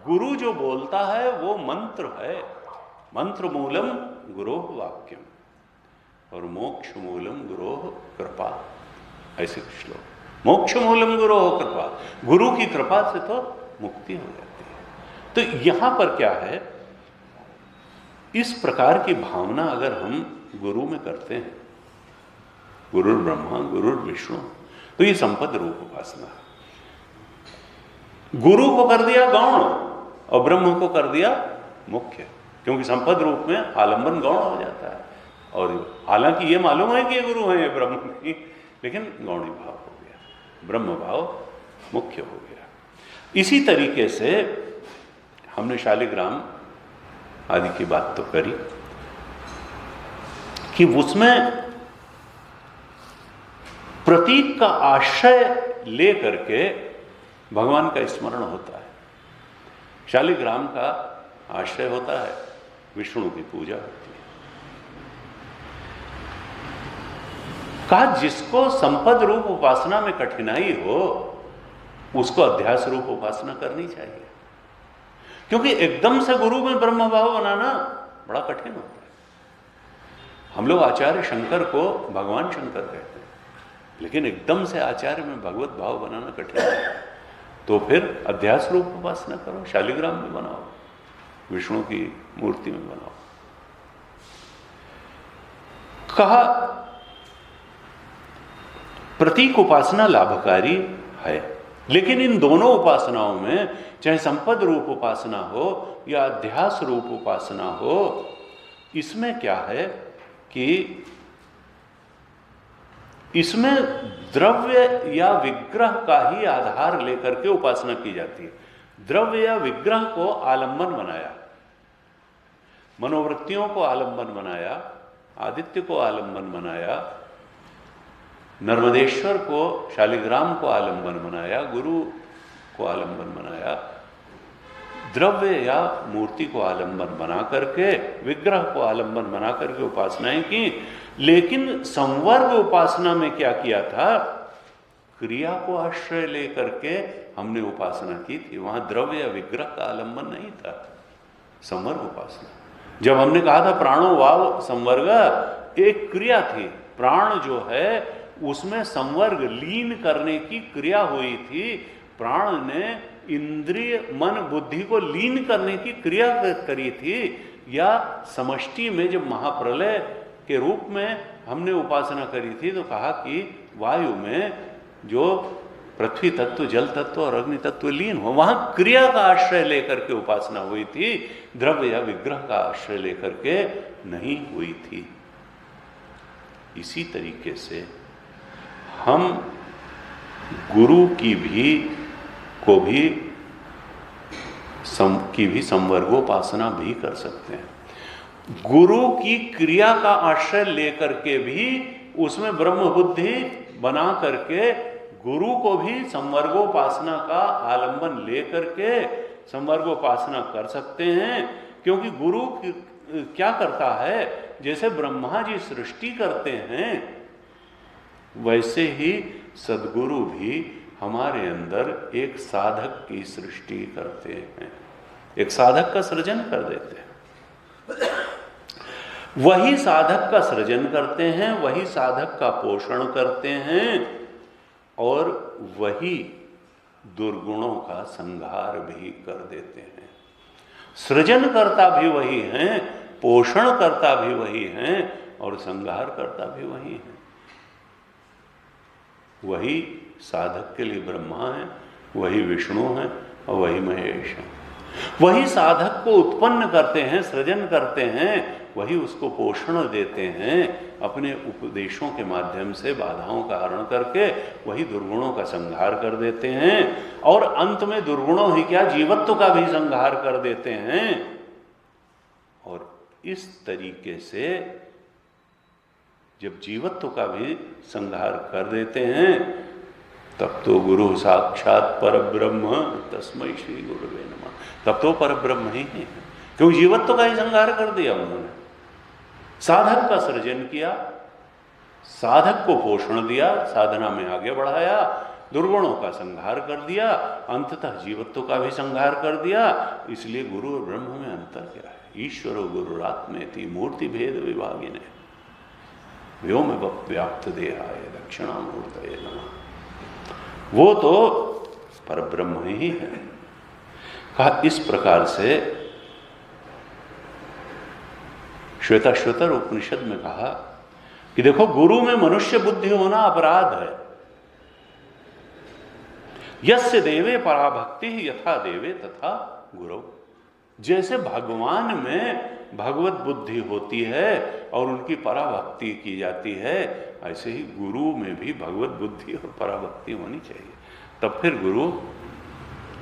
गुरु जो बोलता है वो मंत्र है, मंत्र मूलम गुरोह वाक्यम और मोक्ष मूलम गुरोह कृपा, ऐसे श्लोक। मोक्ष मूलम गुरोह कृपा, गुरु की कृपा से तो मुक्ति हो जाती है। तो यहां पर क्या है, इस प्रकार की भावना अगर हम गुरु में करते हैं, गुरु ब्रह्मा गुरु विष्णु, तो ये संपद रूप उपासना है। गुरु को कर दिया गौण और ब्रह्म को कर दिया मुख्य, क्योंकि संपद रूप में आलंबन गौण हो जाता है। और हालांकि ये मालूम है कि ये गुरु है, ये ब्रह्म नहीं, लेकिन गौणी भाव हो गया, ब्रह्म भाव मुख्य हो गया। इसी तरीके से हमने शालिग्राम आदि की बात तो करी कि उसमें प्रतीक का आश्रय ले करके भगवान का स्मरण होता है। शालिग्राम का आश्रय होता है, विष्णु की पूजा होती है। कहा जिसको संपद रूप उपासना में कठिनाई हो उसको अध्यास रूप उपासना करनी चाहिए, क्योंकि एकदम से गुरु में ब्रह्म भाव बनाना बड़ा कठिन होता है। हम लोग आचार्य शंकर को भगवान शंकर कहते हैं, लेकिन एकदम से आचार्य में भगवत भाव बनाना कठिन है। तो फिर अध्यास रूप उपासना करो, शालिग्राम में बनाओ, विष्णु की मूर्ति में बनाओ। कहा प्रतीक उपासना लाभकारी है, लेकिन इन दोनों उपासनाओं में, चाहे संपद रूप उपासना हो या अध्यास रूप उपासना हो, इसमें क्या है कि इसमें द्रव्य या विग्रह का ही आधार लेकर के उपासना की जाती है। द्रव्य या विग्रह को आलंबन बनाया, मनोवृत्तियों को आलंबन बनाया, आदित्य को आलंबन बनाया, नर्मदेश्वर को, शालिग्राम को आलंबन बनाया, गुरु को आलंबन बनाया, द्रव्य या मूर्ति को आलंबन बना करके, विग्रह को आलंबन बना करके उपासनाएं की। लेकिन संवर्ग उपासना में क्या किया था, क्रिया को आश्रय लेकर के हमने उपासना की थी। वहां द्रव्य या विग्रह का आलंबन नहीं था। संवर्ग उपासना, जब हमने कहा था प्राणो वाव संवर्ग, एक क्रिया थी। प्राण जो है उसमें संवर्ग लीन करने की क्रिया हुई थी। प्राण ने इंद्रिय मन बुद्धि को लीन करने की क्रिया करी थी। या समष्टि में जब महाप्रलय के रूप में हमने उपासना करी थी तो कहा कि वायु में जो पृथ्वी तत्व, जल तत्व और अग्नि तत्व लीन हो, वहां क्रिया का आश्रय लेकर के उपासना हुई थी, द्रव्य या विग्रह का आश्रय लेकर के नहीं हुई थी। इसी तरीके से हम गुरु की भी संवर्गोपासना भी कर सकते हैं। गुरु की क्रिया का आश्रय लेकर के भी उसमें ब्रह्म बुद्धि बना करके गुरु को भी संवर्गोपासना का आलंबन लेकर के संवर्गोपासना कर सकते हैं, क्योंकि गुरु क्या करता है, जैसे ब्रह्मा जी सृष्टि करते हैं वैसे ही सद्गुरु भी हमारे अंदर एक साधक की सृष्टि करते हैं, एक साधक का सृजन कर देते हैं। वही साधक का सृजन करते हैं, वही साधक का पोषण करते हैं और वही दुर्गुणों का संहार भी कर देते हैं। सृजन करता भी वही है, पोषण करता भी वही है और संहार करता भी वही है। वही साधक के लिए ब्रह्मा है, वही विष्णु है और वही महेश है। वही साधक को उत्पन्न करते हैं, सृजन करते हैं, वही उसको पोषण देते हैं अपने उपदेशों के माध्यम से, बाधाओं का हरण करके वही दुर्गुणों का संहार कर देते हैं और अंत में दुर्गुणों ही क्या, जीवत्व का भी संहार कर देते हैं। और इस तरीके से जब जीवत्व का भी संहार कर देते हैं तब तो गुरु साक्षात परब्रह्म तस्मै श्री गुरुवे नमः, तब तो परब्रह्म ही है, क्योंकि जीवत्व का ही संहार कर दिया उन्होंने। साधक का सृजन किया, साधक को पोषण दिया, साधना में आगे बढ़ाया, दुर्गुणों का संहार कर दिया, अंततः जीवत्व का भी संहार कर दिया। इसलिए गुरु और ब्रह्म में अंतर क्या है? ईश्वरो गुरुरात्मेति मूर्ति भेद विभागिने व्योम व्याप्त देहाय दक्षिणामूर्तये नमः। वो तो परब्रह्म ही है। कहा इस प्रकार से श्वेताश्वतर उपनिषद में कहा कि देखो, गुरु में मनुष्य बुद्धि होना अपराध है। यस्य देवे पराभक्ति यथा देवे तथा गुरु। जैसे भगवान में भगवत बुद्धि होती है और उनकी पराभक्ति की जाती है, ऐसे ही गुरु में भी भगवत बुद्धि और पराभक्ति होनी चाहिए। तब फिर गुरु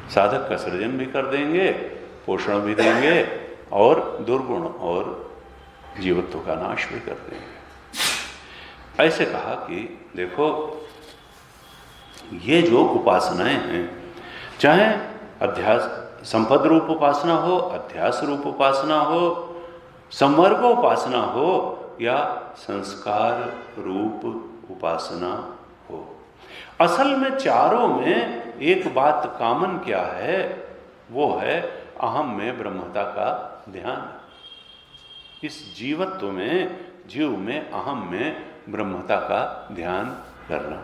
साधक का सृजन भी कर देंगे, पोषण भी देंगे और दुर्गुण और जीवत्व का नाश भी कर देंगे। ऐसे कहा कि देखो, ये जो उपासनाएं हैं, चाहे अध्यास संपद रूप उपासना हो, अध्यास रूप उपासना हो, संवर्ग उपासना हो या संस्कार रूप उपासना हो, असल में चारों में एक बात कॉमन क्या है? वो है अहम में ब्रह्मता का ध्यान। इस जीवत्व में, जीव में, अहम में ब्रह्मता का ध्यान करना।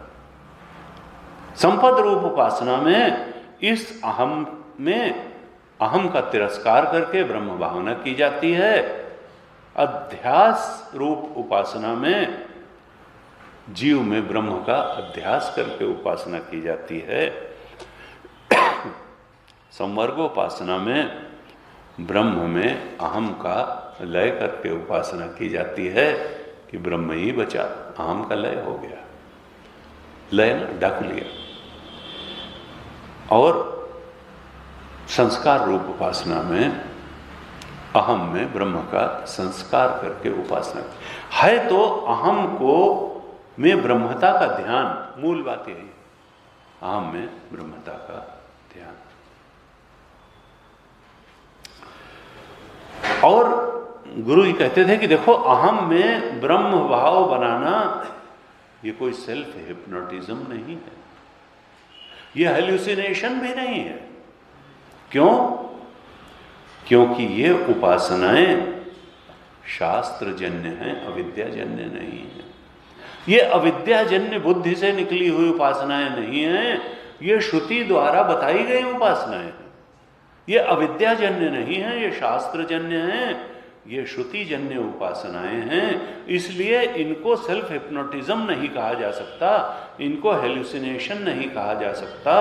संपद रूप उपासना में इस अहम में अहम का तिरस्कार करके ब्रह्म भावना की जाती है। अध्यास रूप उपासना में जीव में ब्रह्म का अध्यास करके उपासना की जाती है। संवर्गोपासना में ब्रह्म में अहम का लय करके उपासना की जाती है कि ब्रह्म ही बचा, अहम का लय हो गया, लय ना ढक लिया। और संस्कार रूप उपासना में अहम में ब्रह्म का संस्कार करके उपासना है। तो अहम को में ब्रह्मता का ध्यान, मूल बात यही, अहम में ब्रह्मता का ध्यान। और गुरु जी कहते थे कि देखो, अहम में ब्रह्म भाव बनाना ये कोई सेल्फ हिप्नोटिज्म नहीं है, ये हेल्यूसिनेशन भी नहीं है। क्यों? क्योंकि ये उपासनाएं शास्त्रजन्य हैं, अविद्याजन्य नहीं है। ये अविद्याजन्य बुद्धि से निकली हुई उपासनाएं नहीं हैं, ये श्रुति द्वारा बताई गई उपासनाएं हैं। ये अविद्याजन्य नहीं है, ये शास्त्रजन्य हैं, ये श्रुतिजन्य उपासनाएं हैं। इसलिए इनको सेल्फ हिप्नोटिज्म नहीं कहा जा सकता, इनको हेल्यूसिनेशन नहीं कहा जा सकता।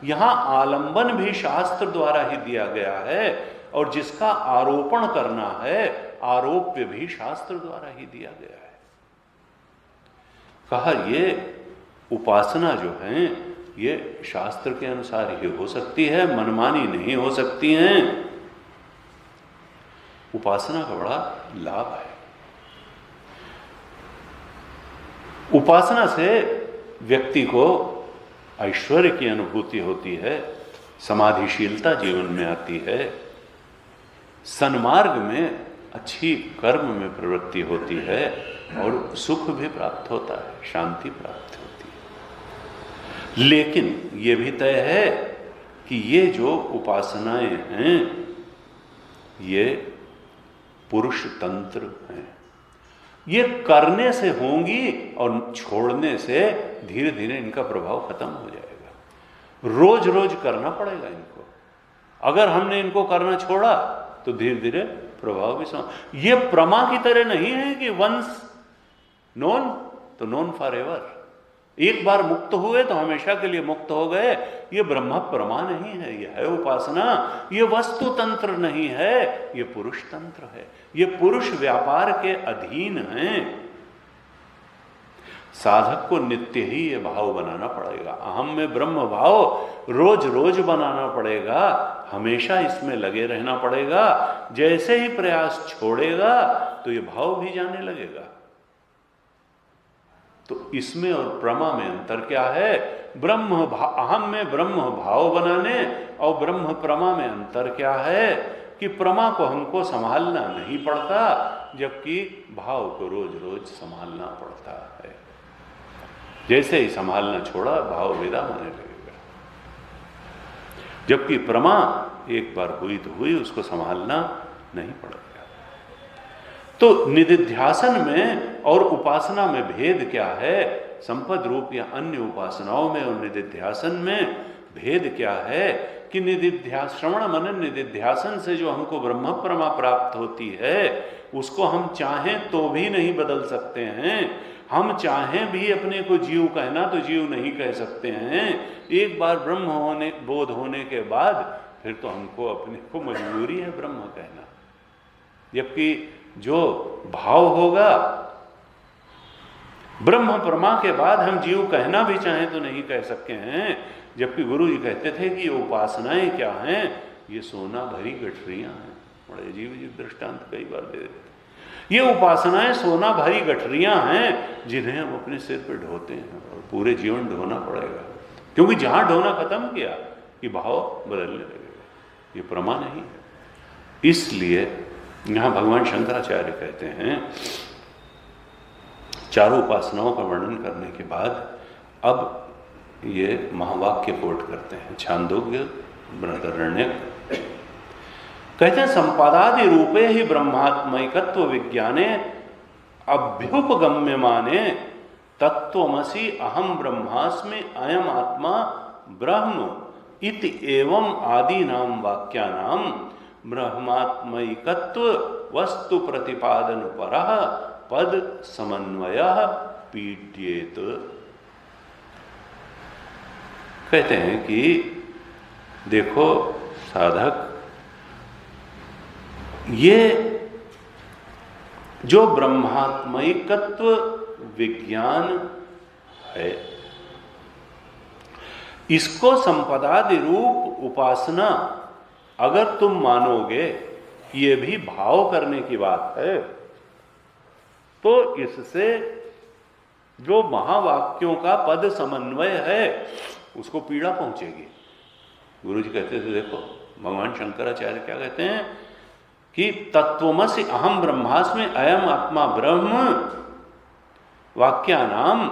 यहां आलंबन भी शास्त्र द्वारा ही दिया गया है और जिसका आरोपण करना है, आरोप्य भी शास्त्र द्वारा ही दिया गया है। कहा ये उपासना जो है ये शास्त्र के अनुसार ही हो सकती है, मनमानी नहीं हो सकती हैं। उपासना का बड़ा लाभ है। उपासना से व्यक्ति को ऐश्वर्य की अनुभूति होती है, समाधिशीलता जीवन में आती है, सन्मार्ग में अच्छी कर्म में प्रवृत्ति होती है और सुख भी प्राप्त होता है, शांति प्राप्त होती है। लेकिन ये भी तय है कि ये जो उपासनाएं हैं ये पुरुष तंत्र हैं। ये करने से होंगी और छोड़ने से धीरे धीरे इनका प्रभाव खत्म हो जाएगा। रोज रोज करना पड़ेगा इनको। अगर हमने इनको करना छोड़ा तो धीरे धीरे प्रभाव भी ये प्रमा की तरह नहीं है कि वंस नोन तो नोन फॉर एवर, एक बार मुक्त हुए तो हमेशा के लिए मुक्त हो गए। ये ब्रह्म प्रमा नहीं है, ये है उपासना। ये वस्तु तंत्र नहीं है, ये पुरुष तंत्र है। ये पुरुष व्यापार के अधीन हैं। साधक को नित्य ही ये भाव बनाना पड़ेगा। अहम में ब्रह्म भाव रोज रोज बनाना पड़ेगा, हमेशा इसमें लगे रहना पड़ेगा। जैसे ही प्रयास छोड़ेगा तो ये भाव भी जाने लगेगा। तो इसमें और प्रमा में अंतर क्या है? अहम में ब्रह्म भाव बनाने और ब्रह्म प्रमा में अंतर क्या है कि प्रमा को हमको संभालना नहीं पड़ता, जबकि भाव को रोज रोज संभालना पड़ता है। जैसे ही संभालना छोड़ा भाव विदा होने लगेगा। जबकि प्रमा एक बार हुई तो हुई, उसको संभालना नहीं पड़ेगा। तो निदिध्यासन में और उपासना में भेद क्या है? संपद रूप या अन्य उपासनाओं में और निदिध्यासन में भेद क्या है कि श्रवण मनन निदिध्यासन से जो हमको ब्रह्म प्रमा प्राप्त होती है उसको हम चाहें तो भी नहीं बदल सकते हैं। हम चाहें भी अपने को जीव कहना तो जीव नहीं कह सकते हैं। एक बार ब्रह्म बोध होने के बाद फिर तो हमको अपने को मजबूरी है ब्रह्म कहना। जबकि जो भाव होगा ब्रह्म प्रमा के बाद हम जीव कहना भी चाहें तो नहीं कह सकते हैं। जबकि गुरु जी कहते थे कि ये उपासनाएं क्या हैं? ये सोना भरी गठरियां हैं। बड़े जीव दृष्टांत कई बार दे देते। ये उपासनाएं सोना भरी गठरियां हैं जिन्हें हम अपने सिर पे ढोते हैं और पूरे जीवन ढोना पड़ेगा, क्योंकि जहां ढोना खत्म किया कि भाव बदलने लगेगा। ये प्रमा नहीं है। इसलिए यहां भगवान शंकराचार्य कहते हैं, चारों उपासनाओं का वर्णन करने के बाद अब ये महावाक्य कोट करते हैं। छांदोग्य बृहदारण्यक कहते हैं, संपदादि रूपे ही ब्रह्मात्मैकत्व विज्ञाने अभ्युपगम्यमाने तत्वमसि अहम ब्रह्मास्मि अयम आत्मा ब्रह्म इति एवं आदि नाम वाक्यानाम ब्रह्मात्मैकत्व वस्तु प्रतिपादन परः पद समन्वयः पीड्येत। कहते हैं कि देखो साधक, ये जो ब्रह्मात्मैकत्व विज्ञान है, इसको संपदादि रूप उपासना अगर तुम मानोगे ये भी भाव करने की बात है, तो इससे जो महावाक्यों का पद समन्वय है उसको पीड़ा पहुंचेगी। गुरु जी कहते थे, देखो भगवान शंकराचार्य क्या कहते हैं कि तत्वमसि अहम ब्रह्मास्मि अयम आत्मा ब्रह्म वाक्यानाम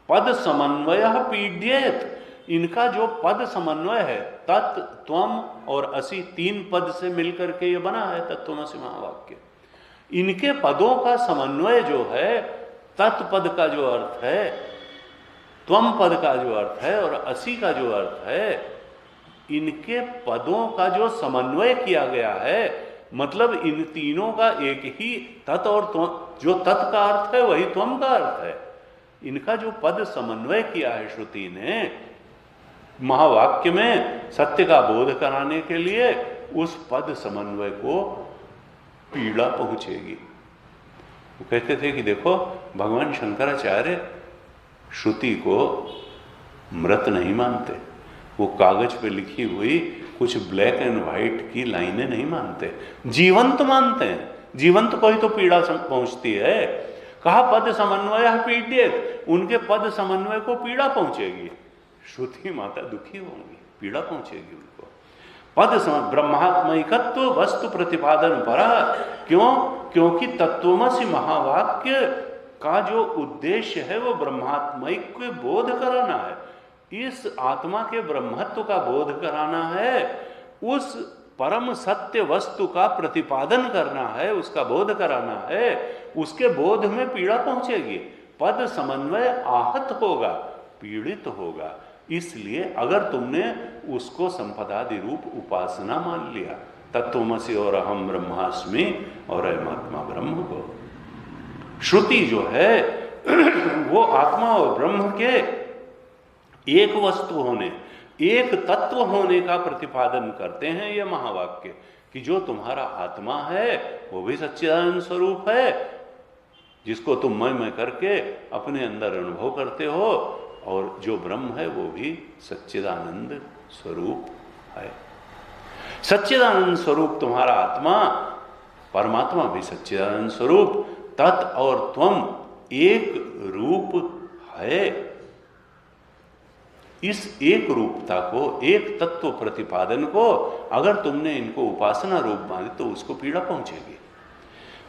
पद समन्वय पीड्येत। इनका जो पद समन्वय है, तत् त्वम और असि, तीन पद से मिलकर के ये बना है तत्वमसि महावाक्य। इनके पदों का समन्वय जो है, तत्पद का जो अर्थ है, त्वम पद का जो अर्थ है और असि का जो अर्थ है, इनके पदों का जो समन्वय किया गया है, मतलब इन तीनों का एक ही तत् और त्वम, जो तत् का अर्थ है वही त्वम का अर्थ है। इनका जो पद समन्वय किया है श्रुति ने महावाक्य में सत्य का बोध कराने के लिए, उस पद समन्वय को पीड़ा पहुंचेगी। वो कहते थे कि देखो भगवान शंकराचार्य श्रुति को मृत नहीं मानते, वो कागज पे लिखी हुई कुछ ब्लैक एंड व्हाइट की लाइनें नहीं मानते, जीवंत मानते हैं। जीवंत को ही तो पीड़ा पहुंचती है। कहा पद समन्वय पीड्येत, उनके पद समन्वय को पीड़ा पहुंचेगी। श्रुति माता दुखी होंगी, पीड़ा पहुंचेगी उनको। ब्रह्मात्मैकत्व वस्तु प्रतिपादन परा। क्यों? क्योंकि तत्वमसि महावाक्य का जो उद्देश्य है वो ब्रह्मात्मैक्य बोध कराना है, इस आत्मा के ब्रह्मत्व का बोध कराना है, उस परम सत्य वस्तु का प्रतिपादन करना है, उसका बोध कराना है। उसके बोध में पीड़ा पहुंचेगी, पद समन्वय आहत होगा, पीड़ित होगा। इसलिए अगर तुमने उसको संपदादि रूप उपासना मान लिया, तत्वमसि और अहम ब्रह्मास्मि और अयमात्मा ब्रह्म को, श्रुति जो है वो आत्मा और ब्रह्म के एक वस्तु होने, एक तत्व होने का प्रतिपादन करते हैं ये महावाक्य, कि जो तुम्हारा आत्मा है वो भी सच्चिदानंद स्वरूप है, जिसको तुम मैं करके अपने अंदर अनुभव करते हो, और जो ब्रह्म है वो भी सच्चिदानंद स्वरूप है। सच्चिदानंद स्वरूप तुम्हारा आत्मा, परमात्मा भी सच्चिदानंद स्वरूप, तत् और त्वम एक रूप है। इस एक रूपता को, एक तत्व प्रतिपादन को अगर तुमने इनको उपासना रूप माने तो उसको पीड़ा पहुंचेगी।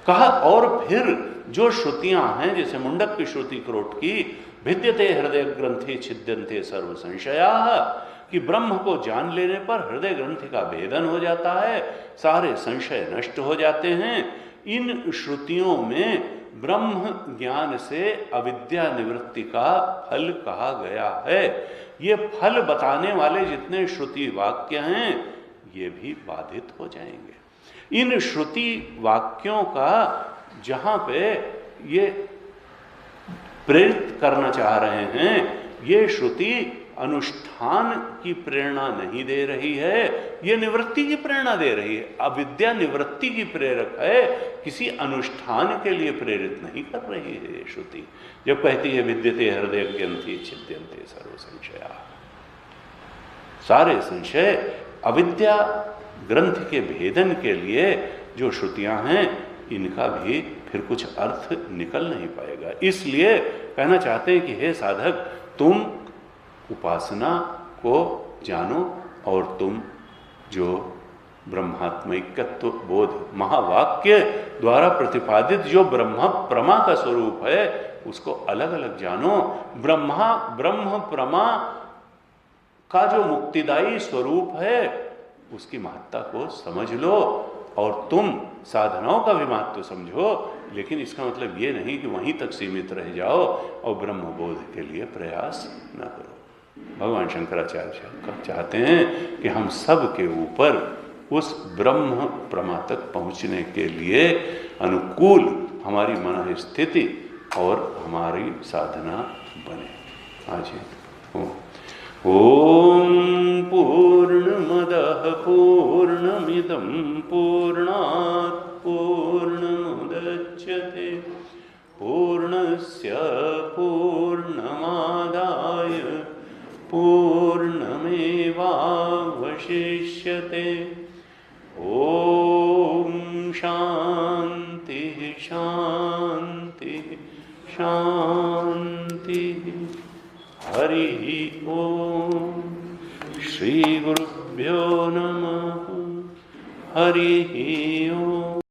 कहा और फिर जो श्रुतियां हैं, जैसे मुंडक की श्रुति क्रोट की, भिद्यते हृदय ग्रंथि छिद्यन्ते सर्व संशया, कि ब्रह्म को जान लेने पर हृदय ग्रंथि का भेदन हो जाता है, सारे संशय नष्ट हो जाते हैं। इन श्रुतियों में ब्रह्म ज्ञान से अविद्या निवृत्ति का फल कहा गया है। ये फल बताने वाले जितने श्रुति वाक्य हैं ये भी बाधित हो जाएंगे। इन श्रुति वाक्यों का जहां पे ये प्रेरित करना चाह रहे हैं, ये श्रुति अनुष्ठान की प्रेरणा नहीं दे रही है, ये निवृत्ति की प्रेरणा दे रही है। अविद्या निवृत्ति की प्रेरक है, किसी अनुष्ठान के लिए प्रेरित नहीं कर रही है ये श्रुति। जब कहती है विद्यते हृदय ग्रंथि छिद्यन्ते सर्व संशया, सारे संशय अविद्या ग्रंथ के भेदन के लिए जो श्रुतियां हैं, इनका भी फिर कुछ अर्थ निकल नहीं पाएगा। इसलिए कहना चाहते हैं कि हे साधक, तुम उपासना को जानो और तुम जो ब्रह्मात्मैकत्व बोध महावाक्य द्वारा प्रतिपादित जो ब्रह्म प्रमा का स्वरूप है उसको अलग अलग जानो। ब्रह्म प्रमा का जो मुक्तिदायी स्वरूप है उसकी महत्ता को समझ लो, और तुम साधनाओं का भी महत्व समझो, लेकिन इसका मतलब ये नहीं कि वहीं तक सीमित रह जाओ और ब्रह्म बोध के लिए प्रयास न करो। भगवान शंकराचार्य चाहते हैं कि हम सब के ऊपर उस ब्रह्म प्रमा तक पहुंचने के लिए अनुकूल हमारी मन स्थिति और हमारी साधना बने। आज ओम पूर्णमदः पूर्णमिदं पूर्णात् पूर्णमुदच्यते पूर्णस्य पूर्णमादाय पूर्णमेवावशिष्यते। ओम शांति शांति शांति। हरि ओम। श्री गुरुभ्यो नमः। हरि ओम।